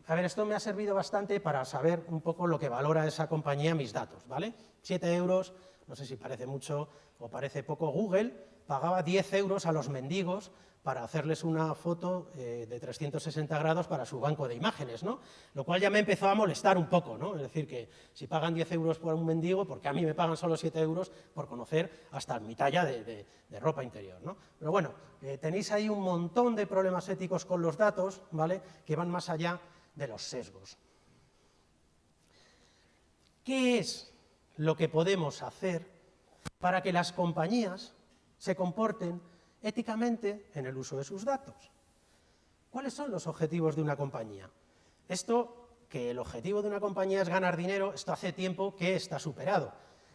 A ver, esto me ha servido bastante para saber un poco lo que valora esa compañía mis datos, ¿vale? 7 euros, no sé si parece mucho o parece poco. Google pagaba 10 euros a los mendigos para hacerles una foto de 360 grados para su banco de imágenes, ¿no? Lo cual ya me empezó a molestar un poco, ¿no? Es decir, que si pagan 10 euros por un mendigo, ¿por qué a mí me pagan solo 7 euros por conocer hasta mi talla de ropa interior, ¿no? Pero bueno, tenéis ahí un montón de problemas éticos con los datos, ¿vale?, que van más allá de los sesgos. ¿Qué es lo que podemos hacer para que las compañías se comporten éticamente en el uso de sus datos? ¿Cuáles son los objetivos de una compañía? Esto, que el objetivo de una compañía es ganar dinero, esto hace tiempo que está superado.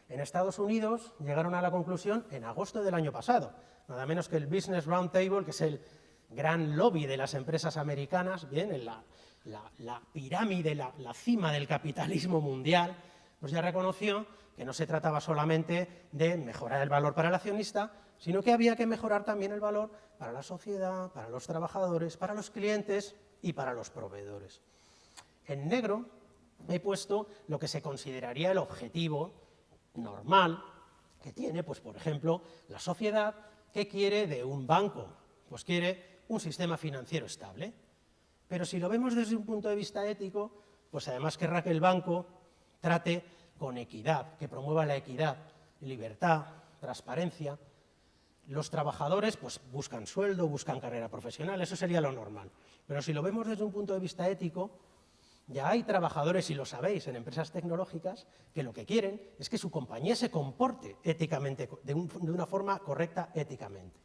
En Estados Unidos llegaron a la conclusión en agosto del año pasado, nada menos que el Business Roundtable, que es el gran lobby de las empresas americanas, bien, en la pirámide, la cima del capitalismo mundial, pues ya reconoció que no se trataba solamente de mejorar el valor para el accionista, sino que había que mejorar también el valor para la sociedad, para los trabajadores, para los clientes y para los proveedores. En negro he puesto lo que se consideraría el objetivo normal que tiene, pues, por ejemplo, la sociedad. ¿Qué quiere de un banco? Pues quiere un sistema financiero estable. Pero si lo vemos desde un punto de vista ético, pues además querrá que el banco trate con equidad, que promueva la equidad, libertad, transparencia. Los trabajadores pues buscan sueldo, buscan carrera profesional, eso sería lo normal. Pero si lo vemos desde un punto de vista ético, ya hay trabajadores, y lo sabéis, en empresas tecnológicas, que lo que quieren es que su compañía se comporte éticamente, de una forma correcta éticamente.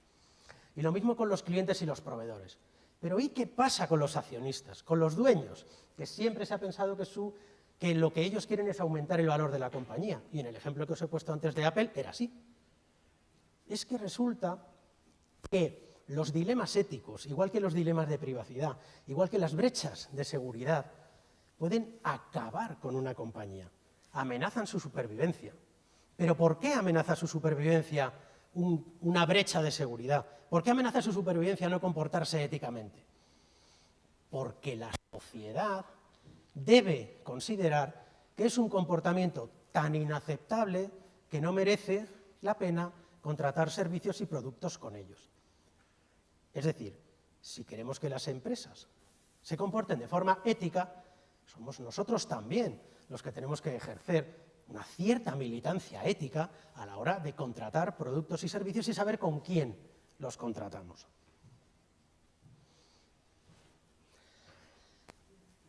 Y lo mismo con los clientes y los proveedores. Pero ¿y qué pasa con los accionistas, con los dueños? Que siempre se ha pensado que lo que ellos quieren es aumentar el valor de la compañía. Y en el ejemplo que os he puesto antes de Apple era así. Es que resulta que los dilemas éticos, igual que los dilemas de privacidad, igual que las brechas de seguridad, pueden acabar con una compañía, amenazan su supervivencia. ¿Pero por qué amenaza su supervivencia una brecha de seguridad? ¿Por qué amenaza su supervivencia no comportarse éticamente? Porque la sociedad debe considerar que es un comportamiento tan inaceptable que no merece la pena contratar servicios y productos con ellos. Es decir, si queremos que las empresas se comporten de forma ética, somos nosotros también los que tenemos que ejercer una cierta militancia ética a la hora de contratar productos y servicios y saber con quién los contratamos.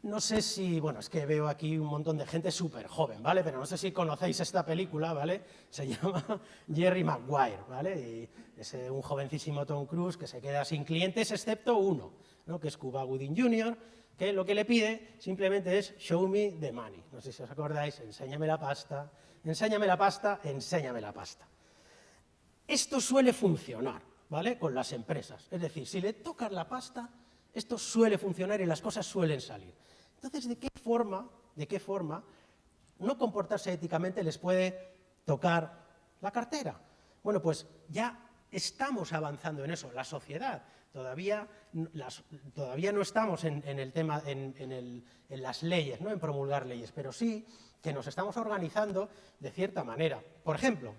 No sé si, bueno, es que veo aquí un montón de gente súper joven, ¿vale? Pero no sé si conocéis esta película, ¿vale? Se llama Jerry Maguire, ¿vale? Y es un jovencísimo Tom Cruise que se queda sin clientes excepto uno, ¿no?, que es Cuba Gooding Jr., que lo que le pide simplemente es show me the money. No sé si os acordáis, enséñame la pasta, enséñame la pasta, enséñame la pasta. Esto suele funcionar, ¿vale?, con las empresas. Es decir, si le tocas la pasta, esto suele funcionar y las cosas suelen salir. Entonces, ¿de qué forma no comportarse éticamente les puede tocar la cartera? Bueno, pues ya estamos avanzando en eso. La sociedad todavía no estamos en el tema, en las leyes, ¿no?, en promulgar leyes, pero sí que nos estamos organizando de cierta manera. Por ejemplo,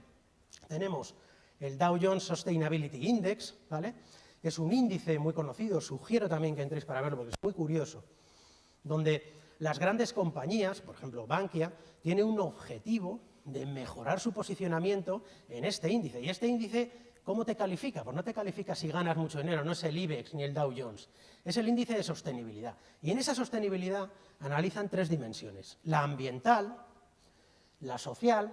tenemos el Dow Jones Sustainability Index, ¿vale?, que es un índice muy conocido, sugiero también que entréis para verlo porque es muy curioso, donde las grandes compañías, por ejemplo Bankia, tiene un objetivo de mejorar su posicionamiento en este índice. Y este índice, ¿cómo te califica? Pues no te califica si ganas mucho dinero, no es el IBEX ni el Dow Jones, es el índice de sostenibilidad. Y en esa sostenibilidad analizan 3 dimensiones: la ambiental, la social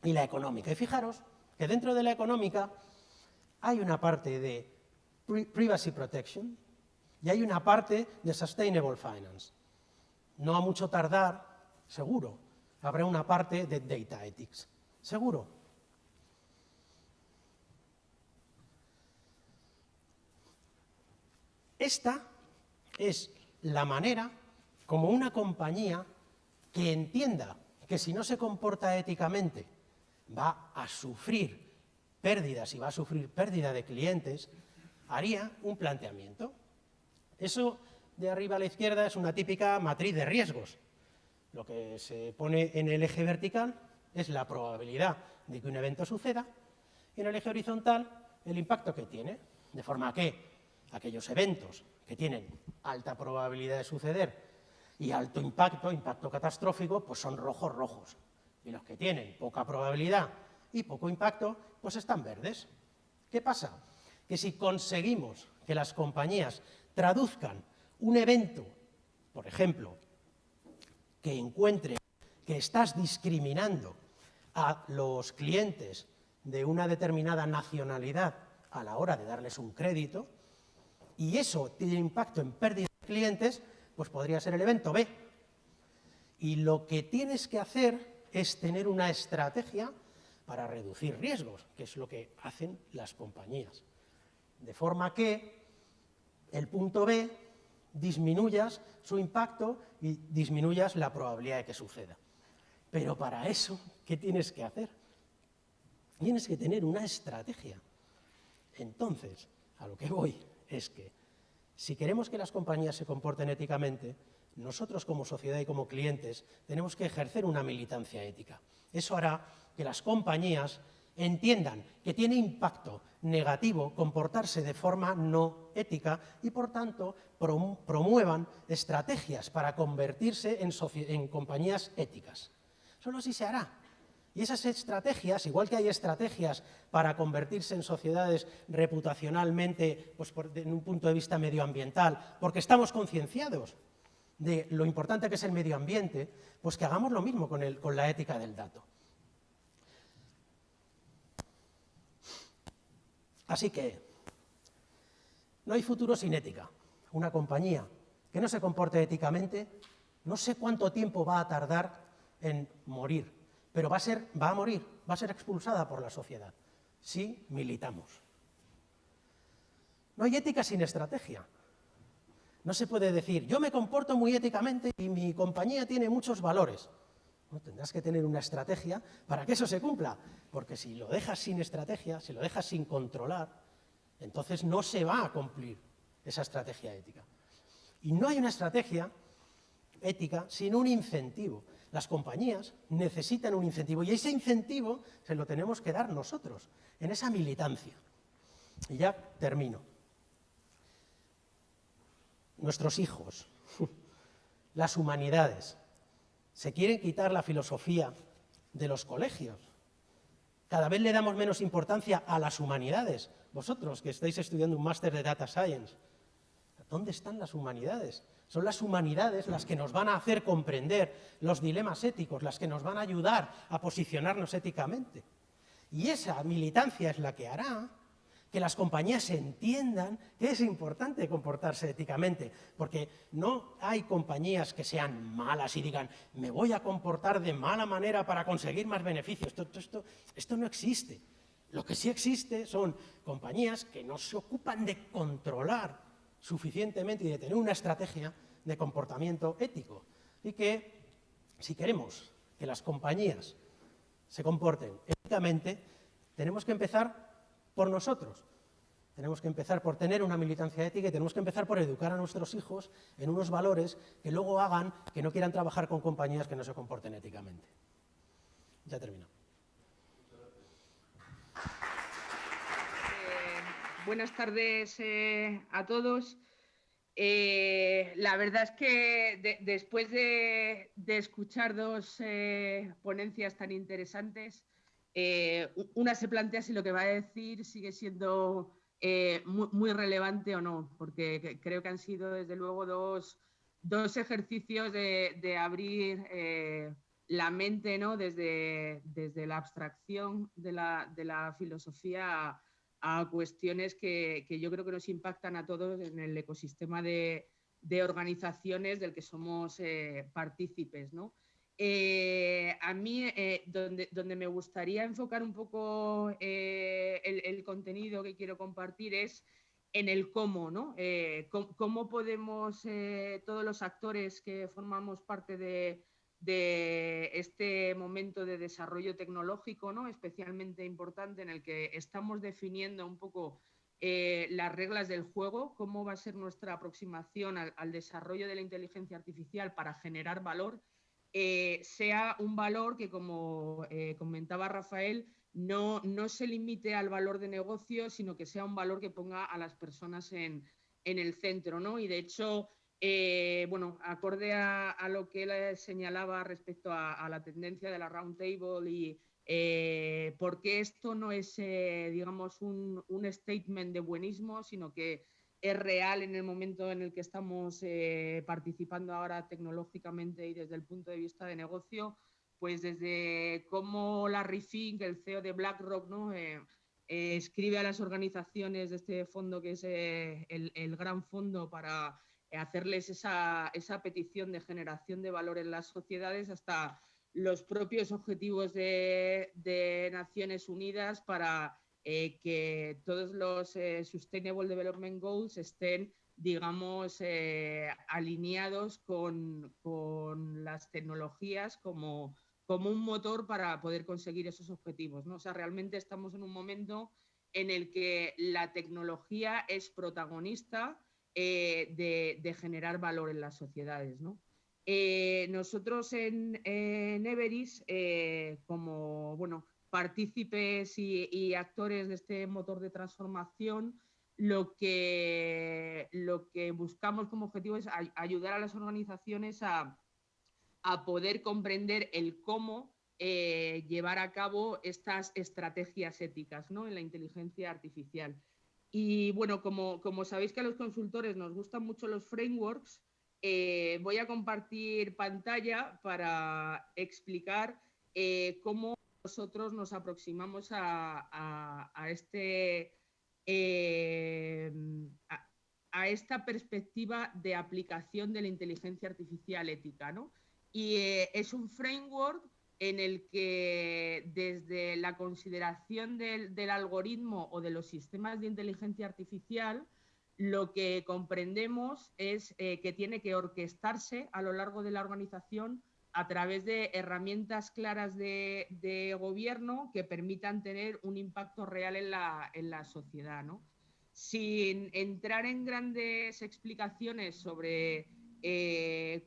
y la económica. Y fijaros que dentro de la económica hay una parte de privacy protection y hay una parte de sustainable finance. No a mucho tardar, seguro, habrá una parte de data ethics. Seguro. Esta es la manera como una compañía que entienda que si no se comporta éticamente va a sufrir pérdidas y va a sufrir pérdida de clientes, haría un planteamiento. Eso de arriba a la izquierda es una típica matriz de riesgos. Lo que se pone en el eje vertical es la probabilidad de que un evento suceda y en el eje horizontal el impacto que tiene, de forma que aquellos eventos que tienen alta probabilidad de suceder y alto impacto, impacto catastrófico, pues son rojos. Y los que tienen poca probabilidad y poco impacto, pues están verdes. ¿Qué pasa? Que si conseguimos que las compañías traduzcan un evento, por ejemplo, que encuentre que estás discriminando a los clientes de una determinada nacionalidad a la hora de darles un crédito, y eso tiene impacto en pérdida de clientes, pues podría ser el evento B. Y lo que tienes que hacer es tener una estrategia para reducir riesgos, que es lo que hacen las compañías. De forma que el punto B disminuyas su impacto y disminuyas la probabilidad de que suceda. Pero para eso, ¿qué tienes que hacer? Tienes que tener una estrategia. Entonces, a lo que voy es que si queremos que las compañías se comporten éticamente, nosotros como sociedad y como clientes tenemos que ejercer una militancia ética. Eso hará que las compañías entiendan que tiene impacto negativo comportarse de forma no ética y, por tanto, promuevan estrategias para convertirse en compañías éticas. Solo así se hará. Y esas estrategias, igual que hay estrategias para convertirse en sociedades reputacionalmente, pues en un punto de vista medioambiental, porque estamos concienciados de lo importante que es el medio ambiente, pues que hagamos lo mismo con la ética del dato. Así que no hay futuro sin ética. Una compañía que no se comporte éticamente, no sé cuánto tiempo va a tardar en morir, pero va a morir, va a ser expulsada por la sociedad, si militamos. No hay ética sin estrategia. No se puede decir, yo me comporto muy éticamente y mi compañía tiene muchos valores. No, tendrás que tener una estrategia para que eso se cumpla, porque si lo dejas sin estrategia, si lo dejas sin controlar, entonces no se va a cumplir esa estrategia ética. Y no hay una estrategia ética sin un incentivo. Las compañías necesitan un incentivo y ese incentivo se lo tenemos que dar nosotros, en esa militancia. Y ya termino. Nuestros hijos, las humanidades, se quieren quitar la filosofía de los colegios. Cada vez le damos menos importancia a las humanidades. Vosotros que estáis estudiando un máster de Data Science, ¿dónde están las humanidades? Son las humanidades las que nos van a hacer comprender los dilemas éticos, las que nos van a ayudar a posicionarnos éticamente. Y esa militancia es la que hará que las compañías entiendan que es importante comportarse éticamente, porque no hay compañías que sean malas y digan, me voy a comportar de mala manera para conseguir más beneficios. Esto no existe. Lo que sí existe son compañías que no se ocupan de controlar suficientemente y de tener una estrategia de comportamiento ético. Y que, si queremos que las compañías se comporten éticamente, tenemos que empezar por nosotros. Tenemos que empezar por tener una militancia ética y tenemos que empezar por educar a nuestros hijos en unos valores que luego hagan que no quieran trabajar con compañías que no se comporten éticamente. Ya termino. Buenas tardes a todos. La verdad es que después de escuchar dos ponencias tan interesantes, una se plantea si lo que va a decir sigue siendo muy relevante o no, porque creo que han sido desde luego dos ejercicios de abrir la mente, ¿no? desde la abstracción de la filosofía a cuestiones que yo creo que nos impactan a todos en el ecosistema de organizaciones del que somos partícipes, ¿no? A mí, donde me gustaría enfocar un poco el contenido que quiero compartir es en el cómo, ¿no? Cómo podemos, todos los actores que formamos parte de este momento de desarrollo tecnológico, ¿no? Especialmente importante, en el que estamos definiendo un poco las reglas del juego, cómo va a ser nuestra aproximación al desarrollo de la inteligencia artificial para generar valor, sea un valor que, como comentaba Rafael, no se limite al valor de negocio, sino que sea un valor que ponga a las personas en el centro, ¿no? Y de hecho, bueno, acorde a lo que él señalaba respecto a la tendencia de la Roundtable y por qué esto no es, digamos, un statement de buenismo, sino que es real en el momento en el que estamos participando ahora tecnológicamente y desde el punto de vista de negocio, pues desde cómo Larry Fink, el CEO de BlackRock, ¿no? Escribe a las organizaciones de este fondo, que es el gran fondo, para hacerles esa petición de generación de valor en las sociedades, hasta los propios objetivos de Naciones Unidas para que todos los Sustainable Development Goals estén, digamos, alineados con las tecnologías como un motor para poder conseguir esos objetivos, ¿no? O sea, realmente estamos en un momento en el que la tecnología es protagonista de generar valor en las sociedades, ¿no? Nosotros en Everis, como bueno, partícipes y actores de este motor de transformación, lo que buscamos como objetivo es ayudar a las organizaciones a poder comprender el cómo llevar a cabo estas estrategias éticas, ¿no? En la inteligencia artificial. Y bueno, como sabéis que a los consultores nos gustan mucho los frameworks, voy a compartir pantalla para explicar cómo nosotros nos aproximamos a esta perspectiva de aplicación de la inteligencia artificial ética, ¿no? Y es un framework en el que, desde la consideración del algoritmo o de los sistemas de inteligencia artificial, lo que comprendemos es que tiene que orquestarse a lo largo de la organización a través de herramientas claras de gobierno que permitan tener un impacto real en la sociedad, ¿no? Sin entrar en grandes explicaciones sobre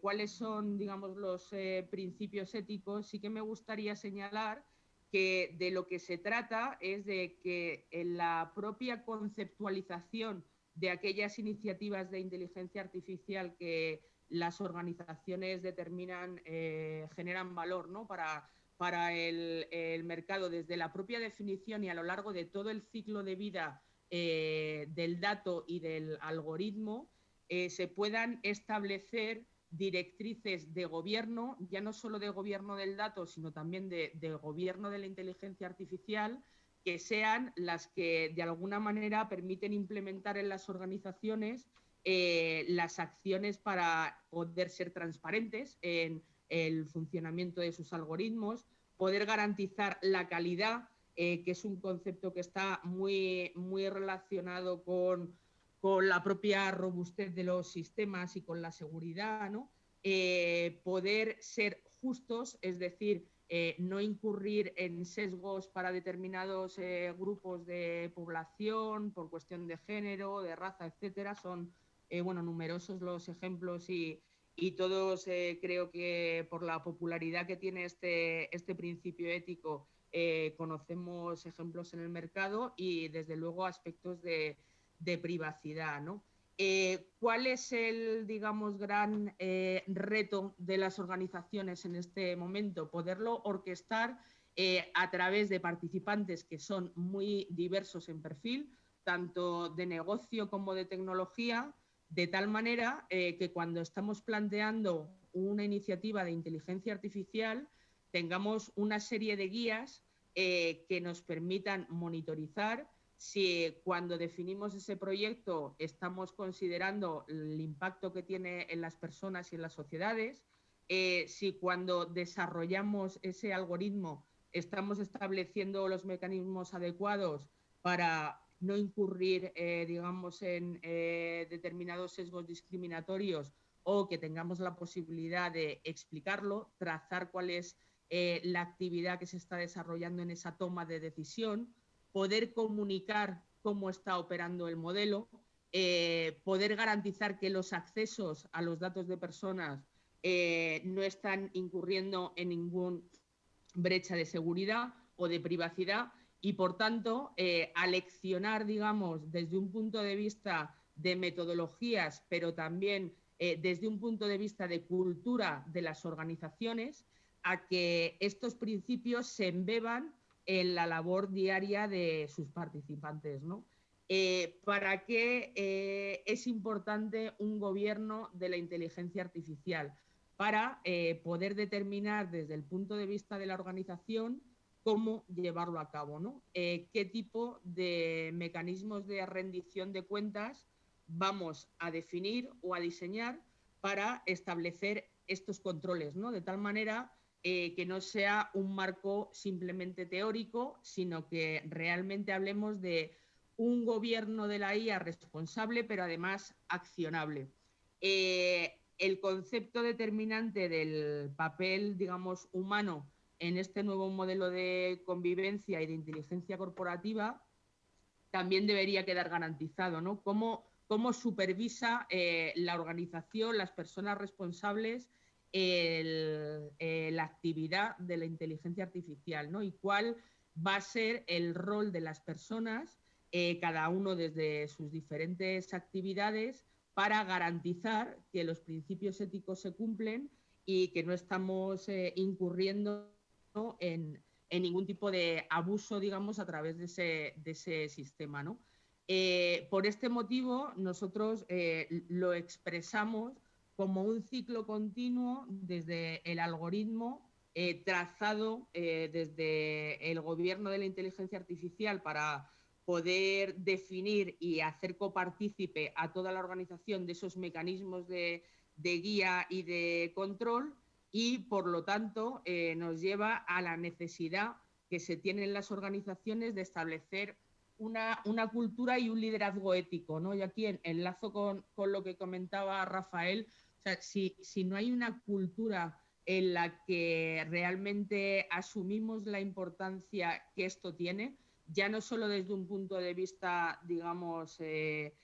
cuáles son, digamos, los principios éticos, sí que me gustaría señalar que de lo que se trata es de que en la propia conceptualización de aquellas iniciativas de inteligencia artificial que las organizaciones determinan generan valor, ¿no? para el mercado, desde la propia definición y a lo largo de todo el ciclo de vida del dato y del algoritmo, se puedan establecer directrices de gobierno, ya no solo de gobierno del dato, sino también de gobierno de la inteligencia artificial, que sean las que de alguna manera permiten implementar en las organizaciones las acciones para poder ser transparentes en el funcionamiento de sus algoritmos, poder garantizar la calidad, que es un concepto que está muy, muy relacionado con la propia robustez de los sistemas y con la seguridad, ¿no? Poder ser justos, es decir, no incurrir en sesgos para determinados grupos de población por cuestión de género, de raza, etcétera. Son bueno, numerosos los ejemplos y todos creo que por la popularidad que tiene este principio ético conocemos ejemplos en el mercado y desde luego aspectos de privacidad, ¿no? ¿Cuál es el, digamos, gran reto de las organizaciones en este momento? Poderlo orquestar a través de participantes que son muy diversos en perfil, tanto de negocio como de tecnología, de tal manera que cuando estamos planteando una iniciativa de inteligencia artificial tengamos una serie de guías que nos permitan monitorizar si cuando definimos ese proyecto estamos considerando el impacto que tiene en las personas y en las sociedades, si cuando desarrollamos ese algoritmo estamos estableciendo los mecanismos adecuados para no incurrir, digamos, en determinados sesgos discriminatorios, o que tengamos la posibilidad de explicarlo, trazar cuál es la actividad que se está desarrollando en esa toma de decisión, poder comunicar cómo está operando el modelo, poder garantizar que los accesos a los datos de personas no están incurriendo en ninguna brecha de seguridad o de privacidad, y por tanto aleccionar, digamos, desde un punto de vista de metodologías, pero también desde un punto de vista de cultura de las organizaciones, a que estos principios se embeban en la labor diaria de sus participantes, ¿no? ¿Para qué es importante un gobierno de la inteligencia artificial? Para poder determinar desde el punto de vista de la organización cómo llevarlo a cabo, ¿no? ¿Qué tipo de mecanismos de rendición de cuentas vamos a definir o a diseñar para establecer estos controles, ¿no? De tal manera que no sea un marco simplemente teórico, sino que realmente hablemos de un gobierno de la IA responsable, pero además accionable. El concepto determinante del papel, digamos, humano en este nuevo modelo de convivencia y de inteligencia corporativa también debería quedar garantizado, ¿no? ¿Cómo supervisa la organización, las personas responsables, la actividad de la inteligencia artificial, ¿no? Y cuál va a ser el rol de las personas, cada uno desde sus diferentes actividades, para garantizar que los principios éticos se cumplen y que no estamos incurriendo, ¿no?, en ningún tipo de abuso, digamos, a través de ese sistema, ¿no? Por este motivo, nosotros lo expresamos como un ciclo continuo desde el algoritmo trazado desde el gobierno de la inteligencia artificial para poder definir y hacer copartícipe a toda la organización de esos mecanismos de guía y de control, y por lo tanto nos lleva a la necesidad que se tiene en las organizaciones de establecer una cultura y un liderazgo ético, ¿no? Y aquí enlazo con lo que comentaba Rafael. O sea, si no hay una cultura en la que realmente asumimos la importancia que esto tiene, ya no solo desde un punto de vista, digamos, de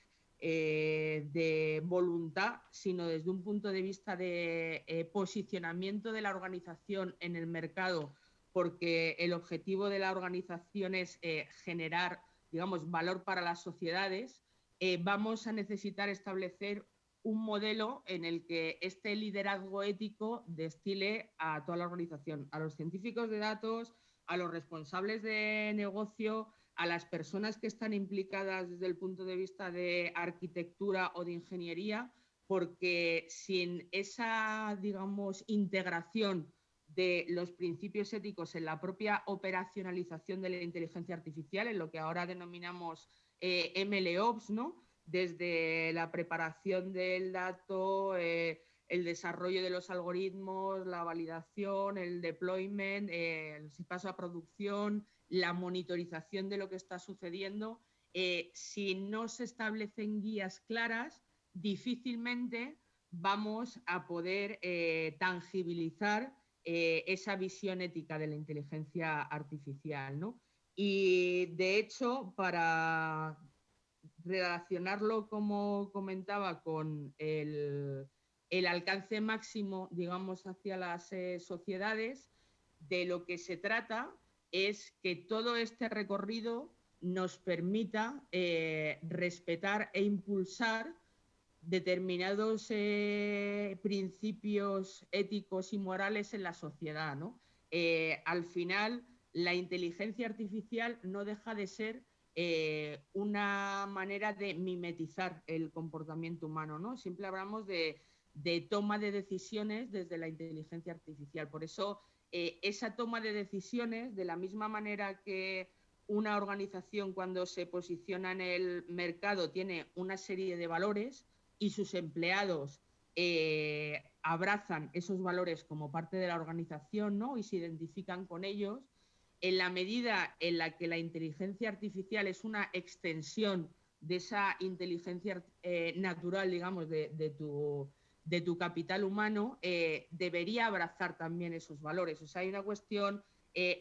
voluntad, sino desde un punto de vista de posicionamiento de la organización en el mercado, porque el objetivo de la organización es generar, digamos, valor para las sociedades, vamos a necesitar establecer un modelo en el que este liderazgo ético destile a toda la organización, a los científicos de datos, a los responsables de negocio, a las personas que están implicadas desde el punto de vista de arquitectura o de ingeniería, porque sin esa, digamos, integración de los principios éticos en la propia operacionalización de la inteligencia artificial, en lo que ahora denominamos MLOps, ¿no?, desde la preparación del dato, el desarrollo de los algoritmos, la validación, el deployment, el paso a producción, la monitorización de lo que está sucediendo. Si no se establecen guías claras, difícilmente vamos a poder tangibilizar esa visión ética de la inteligencia artificial, ¿no? Y de hecho, para relacionarlo, como comentaba, con el alcance máximo, digamos, hacia las sociedades, de lo que se trata es que todo este recorrido nos permita respetar e impulsar determinados principios éticos y morales en la sociedad, ¿no? Al final, la inteligencia artificial no deja de ser una manera de mimetizar el comportamiento humano, ¿no? Siempre hablamos de toma de decisiones desde la inteligencia artificial. Por eso, esa toma de decisiones, de la misma manera que una organización cuando se posiciona en el mercado tiene una serie de valores y sus empleados abrazan esos valores como parte de la organización, ¿no? Y se identifican con ellos, en la medida en la que la inteligencia artificial es una extensión de esa inteligencia natural, digamos, de tu capital humano, debería abrazar también esos valores. O sea, hay una cuestión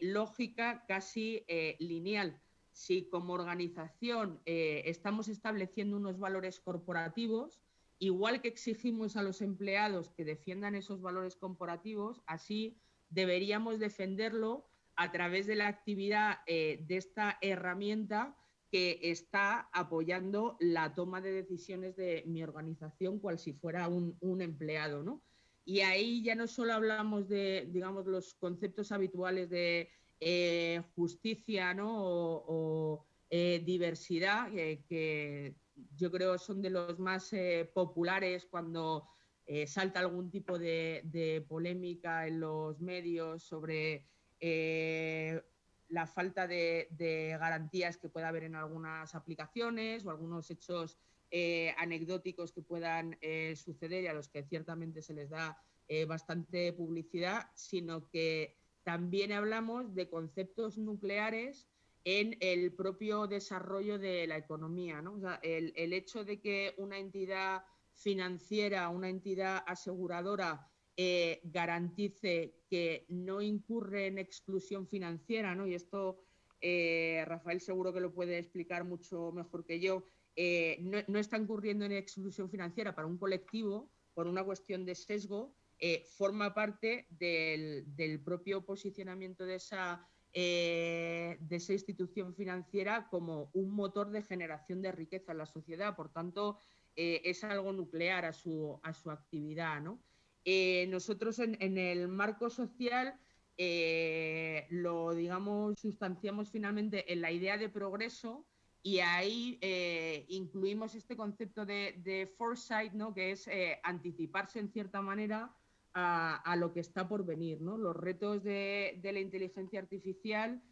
lógica casi lineal. Si como organización estamos estableciendo unos valores corporativos, igual que exigimos a los empleados que defiendan esos valores corporativos, así deberíamos defenderlo a través de la actividad de esta herramienta que está apoyando la toma de decisiones de mi organización, cual si fuera un empleado, ¿no? Y ahí ya no solo hablamos de, digamos, los conceptos habituales de justicia, ¿no? o diversidad, que yo creo son de los más populares cuando salta algún tipo de polémica en los medios sobre la falta de garantías que pueda haber en algunas aplicaciones o algunos hechos anecdóticos que puedan suceder y a los que ciertamente se les da bastante publicidad, sino que también hablamos de conceptos nucleares en el propio desarrollo de la economía, ¿no? O sea, el hecho de que una entidad financiera, una entidad aseguradora garantice que no incurre en exclusión financiera, ¿no? Y esto Rafael seguro que lo puede explicar mucho mejor que yo, no está incurriendo en exclusión financiera para un colectivo por una cuestión de sesgo, forma parte del propio posicionamiento de esa institución financiera como un motor de generación de riqueza en la sociedad. Por tanto, es algo nuclear a su actividad, ¿no? Nosotros en el marco social lo, digamos, sustanciamos finalmente en la idea de progreso y ahí incluimos este concepto de foresight, ¿no? Que es anticiparse en cierta manera a lo que está por venir, ¿no? Los retos de la inteligencia artificial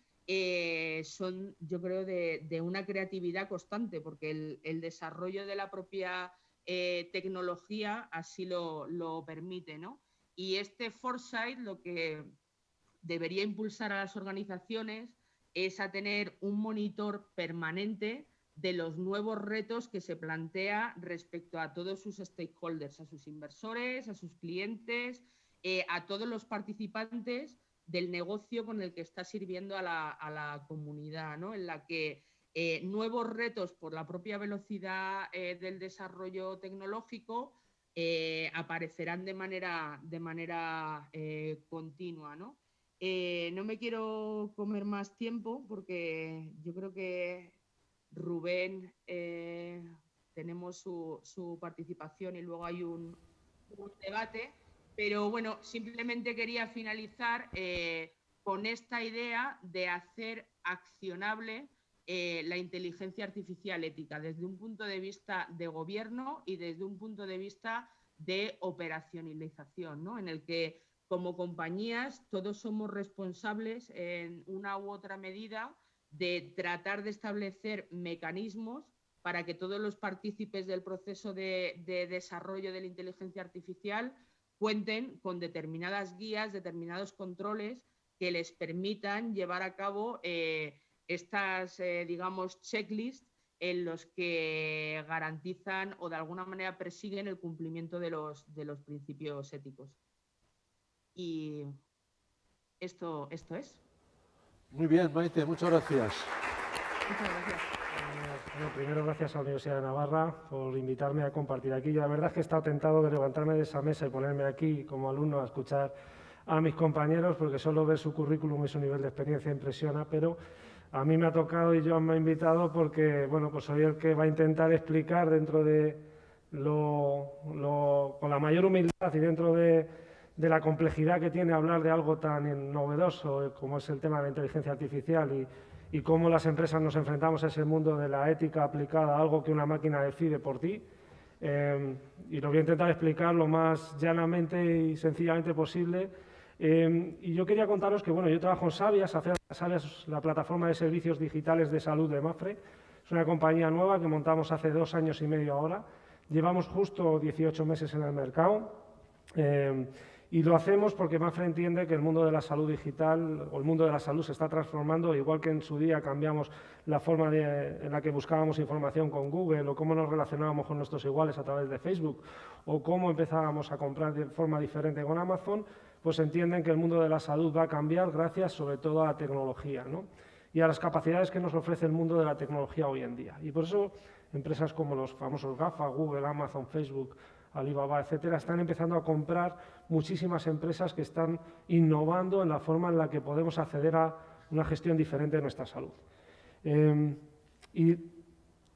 son, yo creo, de una creatividad constante, porque el desarrollo de la propia tecnología así lo permite, ¿no? Y este foresight lo que debería impulsar a las organizaciones es a tener un monitor permanente de los nuevos retos que se plantea respecto a todos sus stakeholders, a sus inversores, a sus clientes, a todos los participantes del negocio con el que está sirviendo a la comunidad, ¿no? En la que nuevos retos por la propia velocidad del desarrollo tecnológico aparecerán de manera continua, ¿no? No me quiero comer más tiempo porque yo creo que Rubén tenemos su participación y luego hay un debate, pero bueno, simplemente quería finalizar con esta idea de hacer accionable la inteligencia artificial ética desde un punto de vista de gobierno y desde un punto de vista de operacionalización, ¿no? En el que como compañías todos somos responsables en una u otra medida de tratar de establecer mecanismos para que todos los partícipes del proceso de desarrollo de la inteligencia artificial cuenten con determinadas guías, determinados controles que les permitan llevar a cabo estas, digamos, checklists en los que garantizan o de alguna manera persiguen el cumplimiento de los principios éticos. Y esto es. Muy bien, Maite, muchas gracias. Muchas gracias. Bueno, primero, gracias a la Universidad de Navarra por invitarme a compartir aquí. Yo la verdad es que he estado tentado de levantarme de esa mesa y ponerme aquí como alumno a escuchar a mis compañeros, porque solo ver su currículum y su nivel de experiencia impresiona, pero a mí me ha tocado y Joan me ha invitado porque, bueno, pues soy el que va a intentar explicar dentro de con la mayor humildad y dentro de la complejidad que tiene hablar de algo tan novedoso como es el tema de la inteligencia artificial y cómo las empresas nos enfrentamos a ese mundo de la ética aplicada a algo que una máquina decide por ti. Y lo voy a intentar explicar lo más llanamente y sencillamente posible Y yo quería contaros que, bueno, yo trabajo en Savia. Savia es la plataforma de servicios digitales de salud de Mapfre. Es una compañía nueva que montamos hace 2 años y medio ahora. Llevamos justo 18 meses en el mercado. Y lo hacemos porque Mapfre entiende que el mundo de la salud digital o el mundo de la salud se está transformando, igual que en su día cambiamos la forma en la que buscábamos información con Google, o cómo nos relacionábamos con nuestros iguales a través de Facebook, o cómo empezábamos a comprar de forma diferente con Amazon, pues entienden que el mundo de la salud va a cambiar gracias sobre todo a la tecnología, ¿no? Y a las capacidades que nos ofrece el mundo de la tecnología hoy en día. Y por eso empresas como los famosos GAFA, Google, Amazon, Facebook, Alibaba, etcétera, están empezando a comprar muchísimas empresas que están innovando en la forma en la que podemos acceder a una gestión diferente de nuestra salud. Y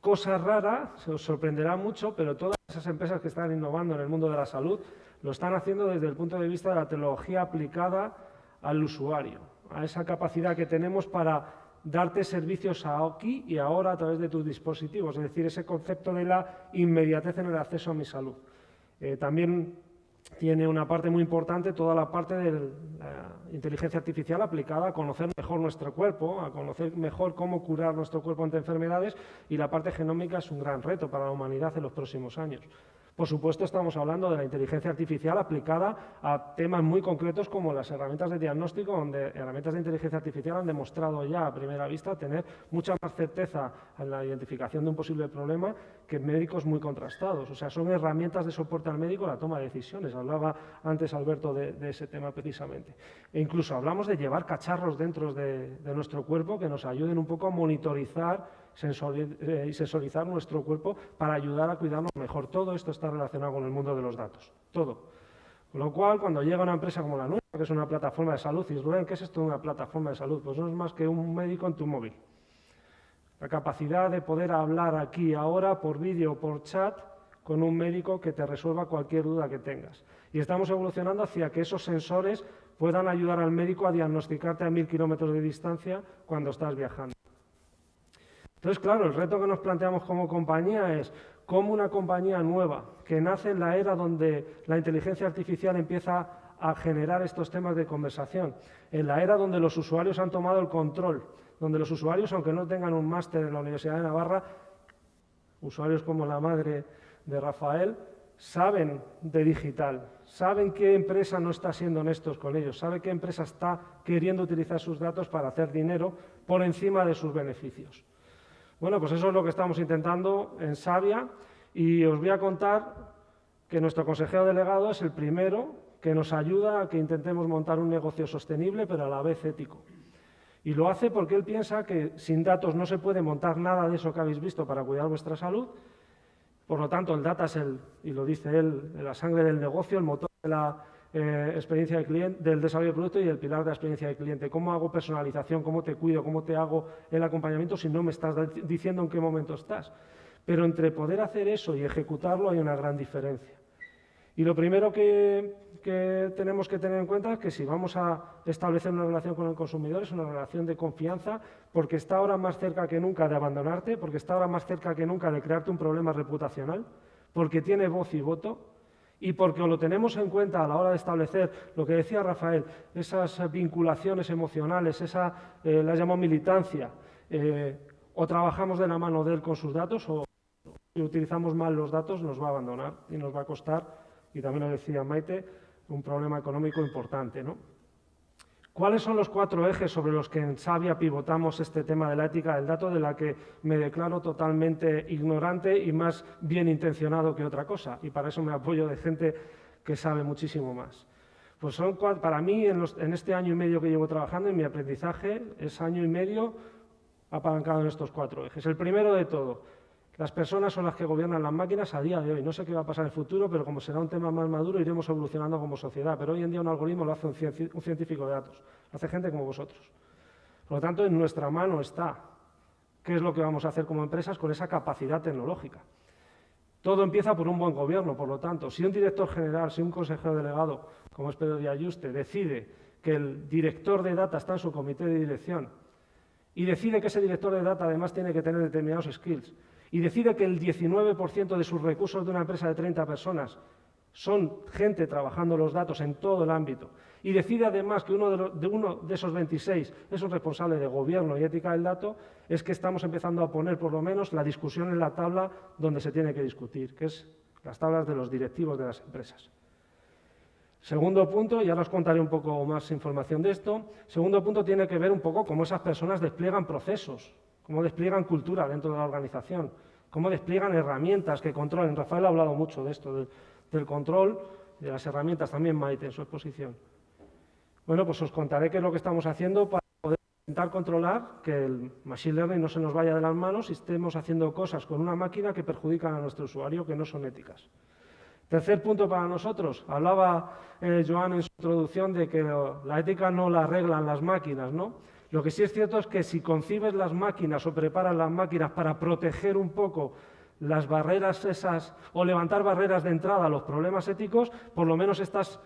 cosa rara, se os sorprenderá mucho, pero todas esas empresas que están innovando en el mundo de la salud lo están haciendo desde el punto de vista de la tecnología aplicada al usuario, a esa capacidad que tenemos para darte servicios aquí y ahora a través de tus dispositivos, es decir, ese concepto de la inmediatez en el acceso a mi salud. También tiene una parte muy importante toda la parte de la inteligencia artificial aplicada a conocer mejor nuestro cuerpo, a conocer mejor cómo curar nuestro cuerpo ante enfermedades, y la parte genómica es un gran reto para la humanidad en los próximos años. Por supuesto, estamos hablando de la inteligencia artificial aplicada a temas muy concretos como las herramientas de diagnóstico, donde herramientas de inteligencia artificial han demostrado ya a primera vista tener mucha más certeza en la identificación de un posible problema que médicos muy contrastados. O sea, son herramientas de soporte al médico en la toma de decisiones. Hablaba antes Alberto de ese tema precisamente. E incluso hablamos de llevar cacharros dentro de nuestro cuerpo que nos ayuden un poco a monitorizar y sensorizar nuestro cuerpo para ayudar a cuidarnos mejor. Todo esto está relacionado con el mundo de los datos, todo. Con lo cual, cuando llega una empresa como la nuestra, que es una plataforma de salud, y dices, Rubén, ¿qué es esto de una plataforma de salud? Pues no es más que un médico en tu móvil. La capacidad de poder hablar aquí ahora por vídeo o por chat con un médico que te resuelva cualquier duda que tengas. Y estamos evolucionando hacia que esos sensores puedan ayudar al médico a diagnosticarte a 1000 kilómetros de distancia cuando estás viajando. Entonces, claro, el reto que nos planteamos como compañía es cómo una compañía nueva, que nace en la era donde la inteligencia artificial empieza a generar estos temas de conversación, en la era donde los usuarios han tomado el control, donde los usuarios, aunque no tengan un máster en la Universidad de Navarra, usuarios como la madre de Rafael, saben de digital, saben qué empresa no está siendo honestos con ellos, saben qué empresa está queriendo utilizar sus datos para hacer dinero por encima de sus beneficios. Bueno, pues eso es lo que estamos intentando en Savia, y os voy a contar que nuestro consejero delegado es el primero que nos ayuda a que intentemos montar un negocio sostenible, pero a la vez ético. Y lo hace porque él piensa que sin datos no se puede montar nada de eso que habéis visto para cuidar vuestra salud. Por lo tanto, el data es y lo dice él, la sangre del negocio, el motor de la experiencia del cliente, del desarrollo del producto, y el pilar de la experiencia del cliente. ¿Cómo hago personalización? ¿Cómo te cuido? ¿Cómo te hago el acompañamiento si no me estás diciendo en qué momento estás? Pero entre poder hacer eso y ejecutarlo hay una gran diferencia. Y lo primero que tenemos que tener en cuenta es que si vamos a establecer una relación con el consumidor es una relación de confianza, porque está ahora más cerca que nunca de abandonarte, porque está ahora más cerca que nunca de crearte un problema reputacional, porque tiene voz y voto, y porque lo tenemos en cuenta a la hora de establecer lo que decía Rafael, esas vinculaciones emocionales, la llamamos militancia, o trabajamos de la mano de él con sus datos, o si utilizamos mal los datos nos va a abandonar y nos va a costar, y también lo decía Maite, un problema económico importante, ¿no? ¿Cuáles son los 4 ejes sobre los que en Savia pivotamos este tema de la ética del dato, de la que me declaro totalmente ignorante y más bien intencionado que otra cosa? Y para eso me apoyo de gente que sabe muchísimo más. Pues son, para mí, en este año y medio que llevo trabajando, en mi aprendizaje, es año y medio apalancado en estos 4 ejes. El primero de todo, las personas son las que gobiernan las máquinas a día de hoy. No sé qué va a pasar en el futuro, pero como será un tema más maduro, iremos evolucionando como sociedad. Pero hoy en día un algoritmo lo hace un científico de datos, lo hace gente como vosotros. Por lo tanto, en nuestra mano está qué es lo que vamos a hacer como empresas con esa capacidad tecnológica. Todo empieza por un buen gobierno, por lo tanto, si un director general, si un consejero delegado, como es Pedro de Ayuste, decide que el director de data está en su comité de dirección y decide que ese director de data además tiene que tener determinados skills, y decide que el 19% de sus recursos de una empresa de 30 personas son gente trabajando los datos en todo el ámbito, y decide además que uno de esos 26 es un responsable de gobierno y ética del dato, es que estamos empezando a poner por lo menos la discusión en la tabla donde se tiene que discutir, que es las tablas de los directivos de las empresas. Segundo punto, y ahora os contaré un poco más información de esto, segundo punto tiene que ver un poco cómo esas personas despliegan procesos, cómo despliegan cultura dentro de la organización, cómo despliegan herramientas que controlen. Rafael ha hablado mucho de esto, del control, de las herramientas, también Maite en su exposición. Bueno, pues os contaré qué es lo que estamos haciendo para poder intentar controlar que el Machine Learning no se nos vaya de las manos y estemos haciendo cosas con una máquina que perjudican a nuestro usuario, que no son éticas. Tercer punto para nosotros, hablaba Joan en su introducción de que la ética no la arreglan las máquinas, ¿no? Lo que sí es cierto es que si concibes las máquinas o preparas las máquinas para proteger un poco las barreras esas o levantar barreras de entrada a los problemas éticos, por lo menos estás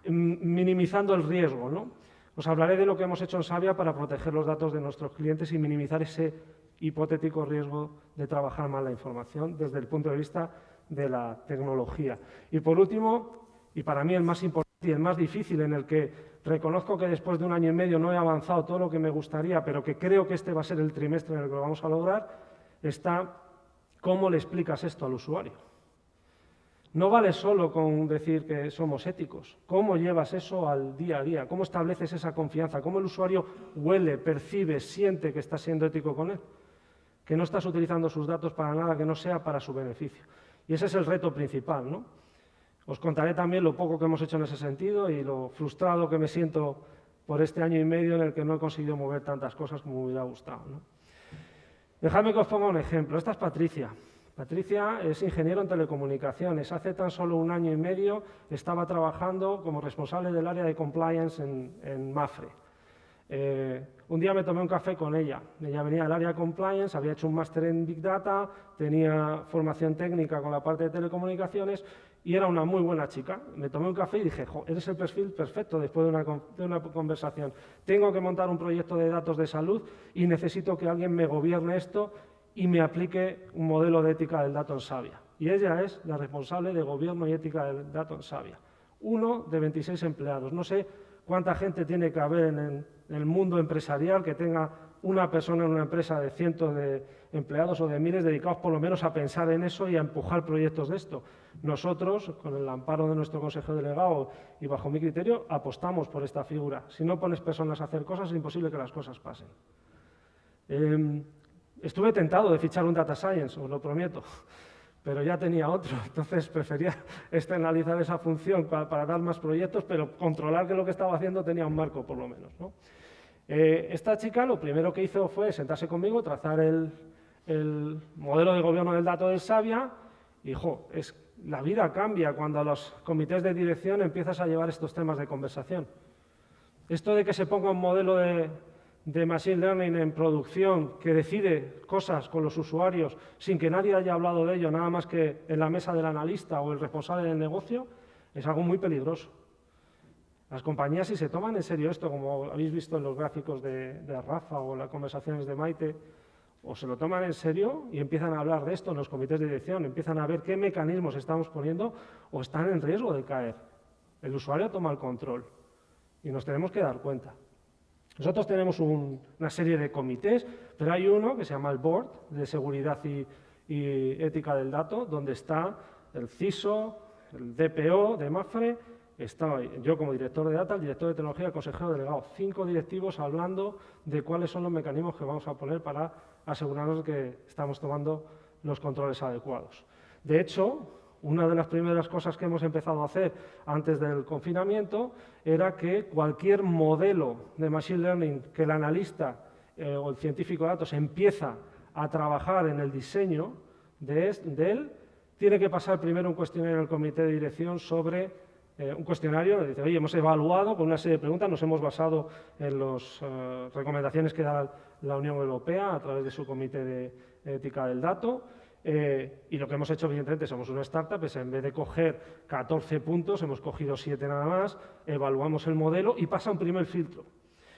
minimizando el riesgo, ¿no? Os hablaré de lo que hemos hecho en Savia para proteger los datos de nuestros clientes y minimizar ese hipotético riesgo de trabajar mal la información desde el punto de vista de la tecnología. Y por último, y para mí el más importante y el más difícil, en el que reconozco que después de 1 año y medio no he avanzado todo lo que me gustaría, pero que creo que este va a ser el trimestre en el que lo vamos a lograr, está cómo le explicas esto al usuario. No vale solo con decir que somos éticos. ¿Cómo llevas eso al día a día? ¿Cómo estableces esa confianza? ¿Cómo el usuario huele, percibe, siente que estás siendo ético con él? Que no estás utilizando sus datos para nada que no sea para su beneficio. Y ese es el reto principal, ¿no? Os contaré también lo poco que hemos hecho en ese sentido y lo frustrado que me siento por este 1 año y medio en el que no he conseguido mover tantas cosas como me hubiera gustado, ¿no? Dejadme que os ponga un ejemplo. Esta es Patricia. Patricia es ingeniero en telecomunicaciones. Hace tan solo 1 año y medio estaba trabajando como responsable del área de compliance en Mapfre. Un día me tomé un café con ella. Ella venía del área de compliance, había hecho un máster en Big Data, tenía formación técnica con la parte de telecomunicaciones y era una muy buena chica. Me tomé un café y dije, eres el perfil perfecto después de una conversación. Tengo que montar un proyecto de datos de salud y necesito que alguien me gobierne esto y me aplique un modelo de ética del dato en Savia. Y ella es la responsable de gobierno y ética del dato en Savia. 1 de 26 empleados. No sé cuánta gente tiene que haber en el mundo empresarial que tenga una persona en una empresa de cientos de empleados o de miles dedicados por lo menos a pensar en eso y a empujar proyectos de esto. Nosotros, con el amparo de nuestro consejo delegado y bajo mi criterio, apostamos por esta figura. Si no pones personas a hacer cosas, es imposible que las cosas pasen. Estuve tentado de fichar un Data Science, os lo prometo, pero ya tenía otro, entonces prefería externalizar esa función para dar más proyectos, pero controlar que lo que estaba haciendo tenía un marco, por lo menos, ¿no? Esta chica lo primero que hizo fue sentarse conmigo, trazar el modelo de gobierno del dato del Savia, y la vida cambia cuando a los comités de dirección empiezas a llevar estos temas de conversación. Esto de que se ponga un modelo de Machine Learning en producción que decide cosas con los usuarios sin que nadie haya hablado de ello, nada más que en la mesa del analista o el responsable del negocio, es algo muy peligroso. Las compañías, si se toman en serio esto, como habéis visto en los gráficos de Rafa o las conversaciones de Maite, o se lo toman en serio y empiezan a hablar de esto en los comités de dirección, empiezan a ver qué mecanismos estamos poniendo o están en riesgo de caer. El usuario toma el control y nos tenemos que dar cuenta. Nosotros tenemos una serie de comités, pero hay uno que se llama el Board de Seguridad y Ética del Dato, donde está el CISO, el DPO de Mapfre, está yo como director de Data, el director de Tecnología, el consejero delegado. 5 directivos hablando de cuáles son los mecanismos que vamos a poner para asegurarnos de que estamos tomando los controles adecuados. De hecho, una de las primeras cosas que hemos empezado a hacer antes del confinamiento era que cualquier modelo de Machine Learning que el analista o el científico de datos empieza a trabajar en el diseño de él, tiene que pasar primero un cuestionario en el comité de dirección sobre un cuestionario. Dice, oye, hemos evaluado con una serie de preguntas, nos hemos basado en las recomendaciones que da la Unión Europea a través de su comité de ética del dato. Y lo que hemos hecho, evidentemente, somos una startup, es en vez de coger 14 puntos, hemos cogido 7 nada más, evaluamos el modelo y pasa un primer filtro.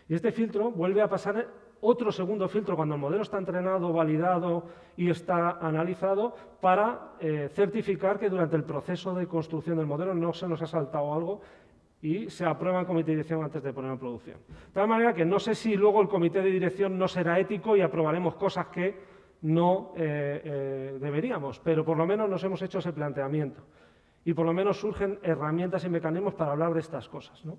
Y este filtro vuelve a pasar otro segundo filtro cuando el modelo está entrenado, validado y está analizado para certificar que durante el proceso de construcción del modelo no se nos ha saltado algo y se aprueba en comité de dirección antes de ponerlo en producción. De tal manera que no sé si luego el comité de dirección no será ético y aprobaremos cosas que no deberíamos, pero por lo menos nos hemos hecho ese planteamiento y por lo menos surgen herramientas y mecanismos para hablar de estas cosas, ¿no?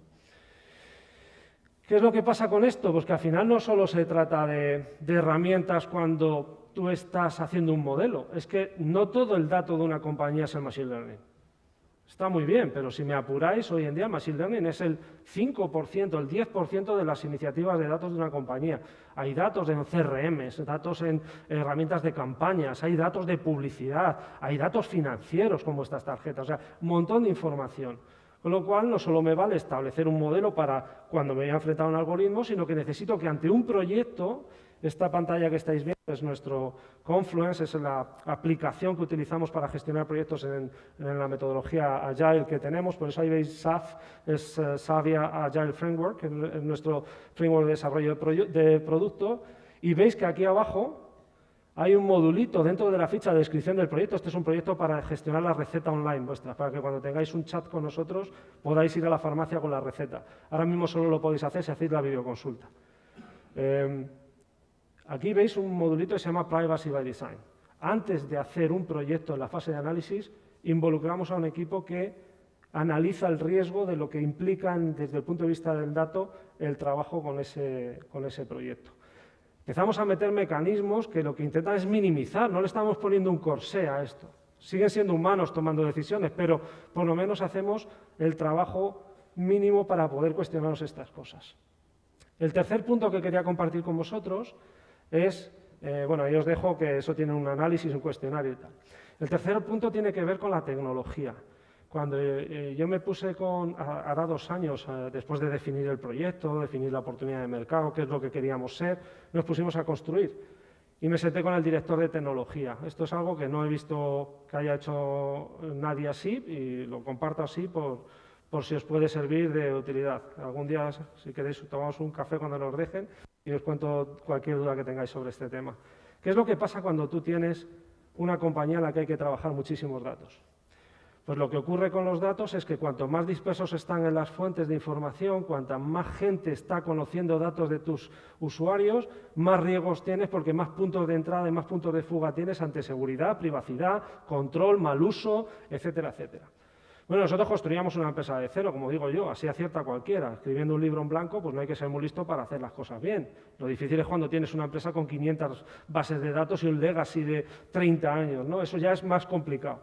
¿Qué es lo que pasa con esto? Pues que al final no solo se trata de herramientas cuando tú estás haciendo un modelo, es que no todo el dato de una compañía es el Machine Learning. Está muy bien, pero si me apuráis, hoy en día el Machine Learning es el 5%, el 10% de las iniciativas de datos de una compañía. Hay datos en CRMs, datos en herramientas de campañas, hay datos de publicidad, hay datos financieros como estas tarjetas, o sea, un montón de información. Con lo cual, no solo me vale establecer un modelo para cuando me voy a enfrentar a un algoritmo, sino que necesito que ante un proyecto, esta pantalla que estáis viendo es nuestro Confluence, es la aplicación que utilizamos para gestionar proyectos en la metodología Agile que tenemos, por eso ahí veis SAF, es Savia Agile Framework, que es nuestro framework de desarrollo de producto, y veis que aquí abajo hay un modulito dentro de la ficha de descripción del proyecto. Este es un proyecto para gestionar la receta online vuestra, para que cuando tengáis un chat con nosotros podáis ir a la farmacia con la receta. Ahora mismo solo lo podéis hacer si hacéis la videoconsulta. Aquí veis un modulito que se llama Privacy by Design. Antes de hacer un proyecto en la fase de análisis, involucramos a un equipo que analiza el riesgo de lo que implican desde el punto de vista del dato el trabajo con ese proyecto. Empezamos a meter mecanismos que lo que intentan es minimizar, no le estamos poniendo un corsé a esto. Siguen siendo humanos tomando decisiones, pero por lo menos hacemos el trabajo mínimo para poder cuestionarnos estas cosas. El tercer punto que quería compartir con vosotros es, bueno, ahí os dejo que eso tiene un análisis, un cuestionario y tal. El tercer punto tiene que ver con la tecnología. Cuando yo me puse hará 2 años, después de definir el proyecto, definir la oportunidad de mercado, qué es lo que queríamos ser, nos pusimos a construir. Y me senté con el director de tecnología. Esto es algo que no he visto que haya hecho nadie así y lo comparto así por si os puede servir de utilidad. Algún día, si queréis, tomamos un café cuando nos dejen y os cuento cualquier duda que tengáis sobre este tema. ¿Qué es lo que pasa cuando tú tienes una compañía en la que hay que trabajar muchísimos datos? Pues lo que ocurre con los datos es que cuanto más dispersos están en las fuentes de información, cuanta más gente está conociendo datos de tus usuarios, más riesgos tienes porque más puntos de entrada y más puntos de fuga tienes ante seguridad, privacidad, control, mal uso, etcétera, etcétera. Bueno, nosotros construíamos una empresa de cero, como digo yo, así acierta cualquiera. Escribiendo un libro en blanco, pues no hay que ser muy listo para hacer las cosas bien. Lo difícil es cuando tienes una empresa con 500 bases de datos y un legacy de 30 años, ¿no? Eso ya es más complicado.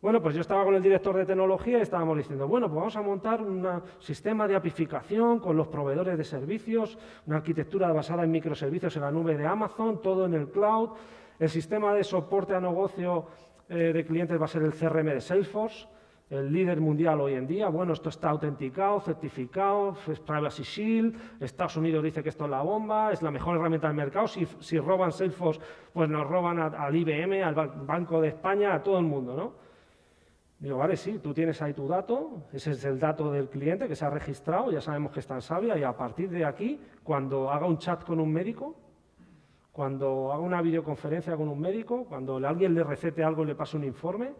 Bueno, pues yo estaba con el director de tecnología y estábamos diciendo, bueno, pues vamos a montar un sistema de apificación con los proveedores de servicios, una arquitectura basada en microservicios en la nube de Amazon, todo en el cloud. El sistema de soporte a negocio de clientes va a ser el CRM de Salesforce, el líder mundial hoy en día. Bueno, esto está autenticado, certificado, es Privacy Shield, Estados Unidos dice que esto es la bomba, es la mejor herramienta del mercado. Si roban Salesforce, pues nos roban al IBM, al Banco de España, a todo el mundo, ¿no? Digo, vale, sí, tú tienes ahí tu dato, ese es el dato del cliente que se ha registrado, ya sabemos que está en Savia, y a partir de aquí, cuando haga un chat con un médico, cuando haga una videoconferencia con un médico, cuando alguien le recete algo y le pase un informe,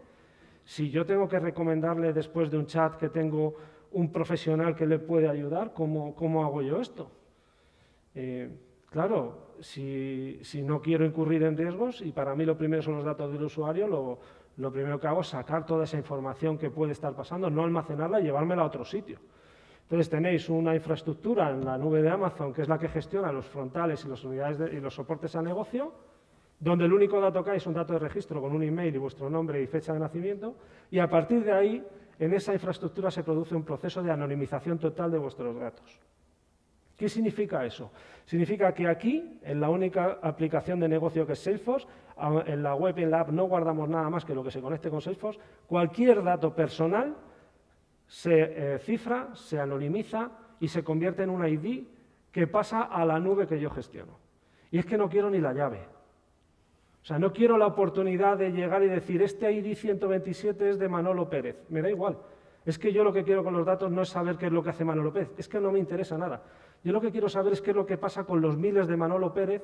si yo tengo que recomendarle después de un chat que tengo un profesional que le puede ayudar, ¿cómo hago yo esto? Claro, si no quiero incurrir en riesgos, y para mí lo primero son los datos del usuario, lo primero que hago es sacar toda esa información que puede estar pasando, no almacenarla y llevármela a otro sitio. Entonces tenéis una infraestructura en la nube de Amazon, que es la que gestiona los frontales y las unidades y los soportes al negocio, donde el único dato que hay es un dato de registro con un email y vuestro nombre y fecha de nacimiento, y a partir de ahí, en esa infraestructura se produce un proceso de anonimización total de vuestros datos. ¿Qué significa eso? Significa que aquí, en la única aplicación de negocio que es Salesforce, en la web y en la app no guardamos nada más que lo que se conecte con Salesforce, cualquier dato personal se cifra, se anonimiza y se convierte en un ID que pasa a la nube que yo gestiono. Y es que no quiero ni la llave. O sea, no quiero la oportunidad de llegar y decir, este ID 127 es de Manolo Pérez. Me da igual. Es que yo lo que quiero con los datos no es saber qué es lo que hace Manolo Pérez. Es que no me interesa nada. Yo lo que quiero saber es qué es lo que pasa con los miles de Manolo Pérez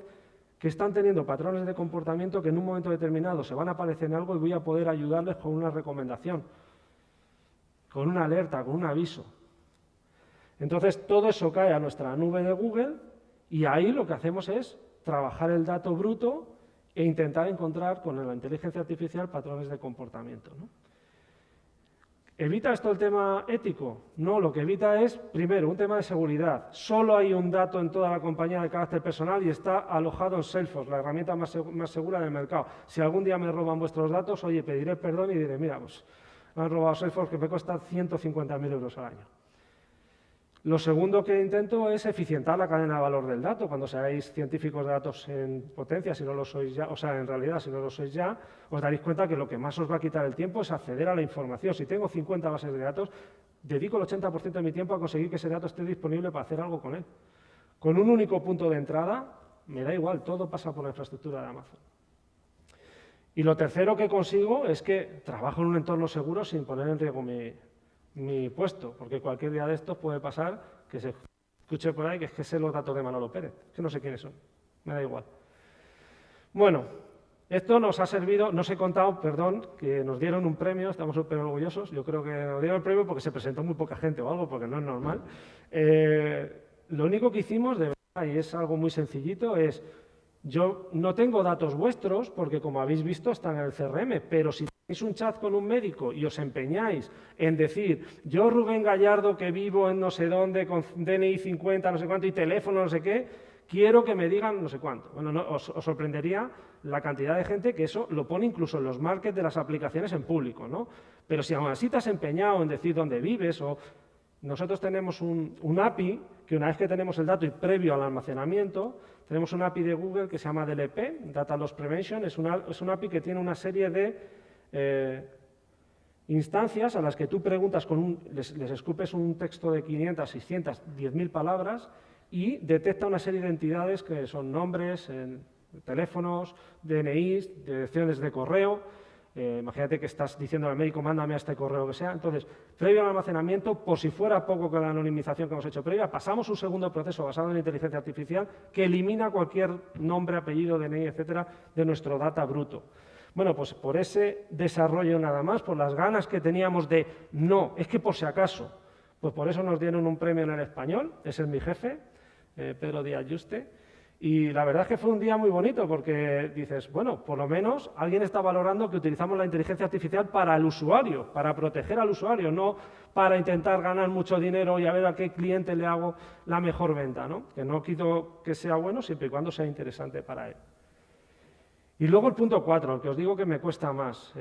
que están teniendo patrones de comportamiento que en un momento determinado se van a aparecer en algo y voy a poder ayudarles con una recomendación, con una alerta, con un aviso. Entonces, todo eso cae a nuestra nube de Google y ahí lo que hacemos es trabajar el dato bruto e intentar encontrar con la inteligencia artificial patrones de comportamiento, ¿no? ¿Evita esto el tema ético? No, lo que evita es, primero, un tema de seguridad. Solo hay un dato en toda la compañía de carácter personal y está alojado en Salesforce, la herramienta más segura del mercado. Si algún día me roban vuestros datos, oye, pediré perdón y diré, mira, pues me han robado Salesforce que me cuesta 150.000 euros al año. Lo segundo que intento es eficientar la cadena de valor del dato. Cuando seáis científicos de datos en potencia, si no lo sois ya, o sea, en realidad, si no lo sois ya, os daréis cuenta que lo que más os va a quitar el tiempo es acceder a la información. Si tengo 50 bases de datos, dedico el 80% de mi tiempo a conseguir que ese dato esté disponible para hacer algo con él. Con un único punto de entrada, me da igual, todo pasa por la infraestructura de Amazon. Y lo tercero que consigo es que trabajo en un entorno seguro sin poner en riesgo mi puesto, porque cualquier día de estos puede pasar que se escuche por ahí que es que sé los datos de Manolo Pérez, que no sé quiénes son, me da igual. Bueno, esto nos ha servido, no os he contado, perdón, que nos dieron un premio, estamos súper orgullosos, yo creo que nos dieron el premio porque se presentó muy poca gente o algo, porque no es normal. Lo único que hicimos, de verdad, y es algo muy sencillito, es, yo no tengo datos vuestros, porque como habéis visto están en el CRM, pero si tenéis un chat con un médico y os empeñáis en decir, yo Rubén Gallardo que vivo en no sé dónde, con DNI 50, no sé cuánto, y teléfono no sé qué, quiero que me digan no sé cuánto. Bueno, no, os sorprendería la cantidad de gente que eso lo pone incluso en los markets de las aplicaciones en público, ¿no? Pero si aún así te has empeñado en decir dónde vives o... Nosotros tenemos un API, que una vez que tenemos el dato y previo al almacenamiento, tenemos un API de Google que se llama DLP, Data Loss Prevention, es un API que tiene una serie de instancias a las que tú preguntas, les escupes un texto de 500, 600, 10.000 palabras y detecta una serie de entidades que son nombres, teléfonos, DNIs, direcciones de correo. Imagínate que estás diciendo al médico, mándame a este correo que sea. Entonces, previo al almacenamiento, por si fuera poco con la anonimización que hemos hecho previa, pasamos un segundo proceso basado en inteligencia artificial que elimina cualquier nombre, apellido, DNI, etcétera, de nuestro data bruto. Bueno, pues por ese desarrollo nada más, por las ganas que teníamos de no, es que por si acaso, pues por eso nos dieron un premio en el español, ese es mi jefe, Pedro Díaz Yuste. Y la verdad es que fue un día muy bonito porque dices, bueno, por lo menos alguien está valorando que utilizamos la inteligencia artificial para el usuario, para proteger al usuario, no para intentar ganar mucho dinero y a ver a qué cliente le hago la mejor venta, ¿no? Que no quito que sea bueno siempre y cuando sea interesante para él. Y luego el punto 4, el que os digo que me cuesta más.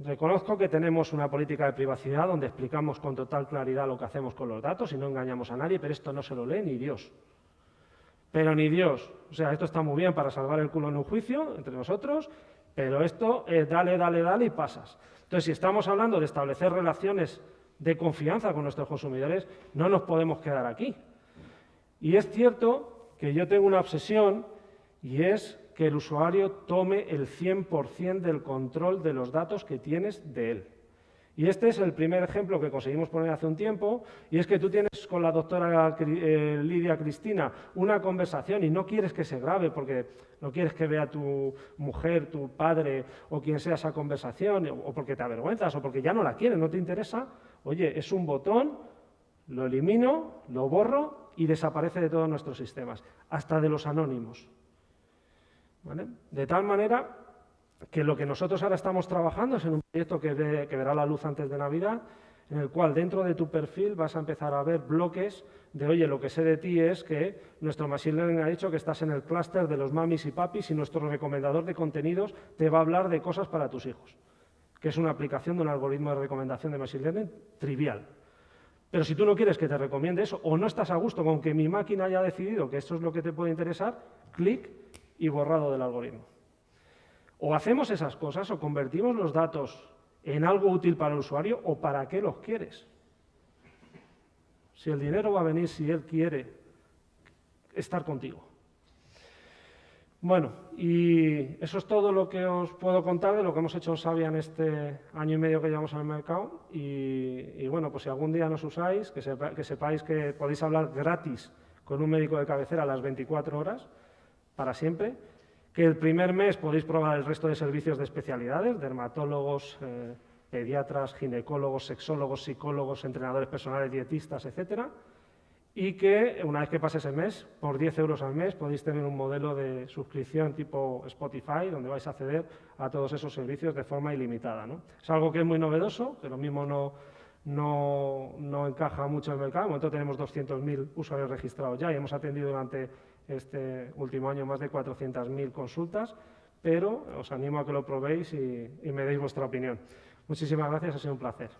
Reconozco que tenemos una política de privacidad donde explicamos con total claridad lo que hacemos con los datos y no engañamos a nadie, pero esto no se lo lee ni Dios. Pero ni Dios. O sea, esto está muy bien para salvar el culo en un juicio entre nosotros, pero esto es dale, dale, dale y pasas. Entonces, si estamos hablando de establecer relaciones de confianza con nuestros consumidores, no nos podemos quedar aquí. Y es cierto que yo tengo una obsesión y es que el usuario tome el 100% del control de los datos que tienes de él. Y este es el primer ejemplo que conseguimos poner hace un tiempo, y es que tú tienes con la doctora Lidia Cristina una conversación y no quieres que se grabe porque no quieres que vea tu mujer, tu padre o quien sea esa conversación, o porque te avergüenzas o porque ya no la quieres, no te interesa. Oye, es un botón, lo elimino, lo borro y desaparece de todos nuestros sistemas, hasta de los anónimos. ¿Vale? De tal manera que lo que nosotros ahora estamos trabajando es en un proyecto que verá la luz antes de Navidad, en el cual dentro de tu perfil vas a empezar a ver bloques de, oye, lo que sé de ti es que nuestro Machine Learning ha dicho que estás en el clúster de los mamis y papis y nuestro recomendador de contenidos te va a hablar de cosas para tus hijos, que es una aplicación de un algoritmo de recomendación de Machine Learning trivial. Pero si tú no quieres que te recomiende eso o no estás a gusto con que mi máquina haya decidido que esto es lo que te puede interesar, clic y borrado del algoritmo. O hacemos esas cosas o convertimos los datos en algo útil para el usuario o para qué los quieres. Si el dinero va a venir, si él quiere estar contigo. Bueno, y eso es todo lo que os puedo contar de lo que hemos hecho en Savia en este año y medio que llevamos en el mercado. Y bueno, pues si algún día nos usáis, que sepáis que podéis hablar gratis con un médico de cabecera a las 24 horas, para siempre, que el primer mes podéis probar el resto de servicios de especialidades, dermatólogos, pediatras, ginecólogos, sexólogos, psicólogos, entrenadores personales, dietistas, etcétera, y que una vez que pase ese mes, por 10 euros al mes, podéis tener un modelo de suscripción tipo Spotify, donde vais a acceder a todos esos servicios de forma ilimitada, ¿no? Es algo que es muy novedoso, que lo mismo no encaja mucho en el mercado. De momento tenemos 200.000 usuarios registrados ya y hemos atendido durante este último año más de 400.000 consultas, pero os animo a que lo probéis y me deis vuestra opinión. Muchísimas gracias, ha sido un placer.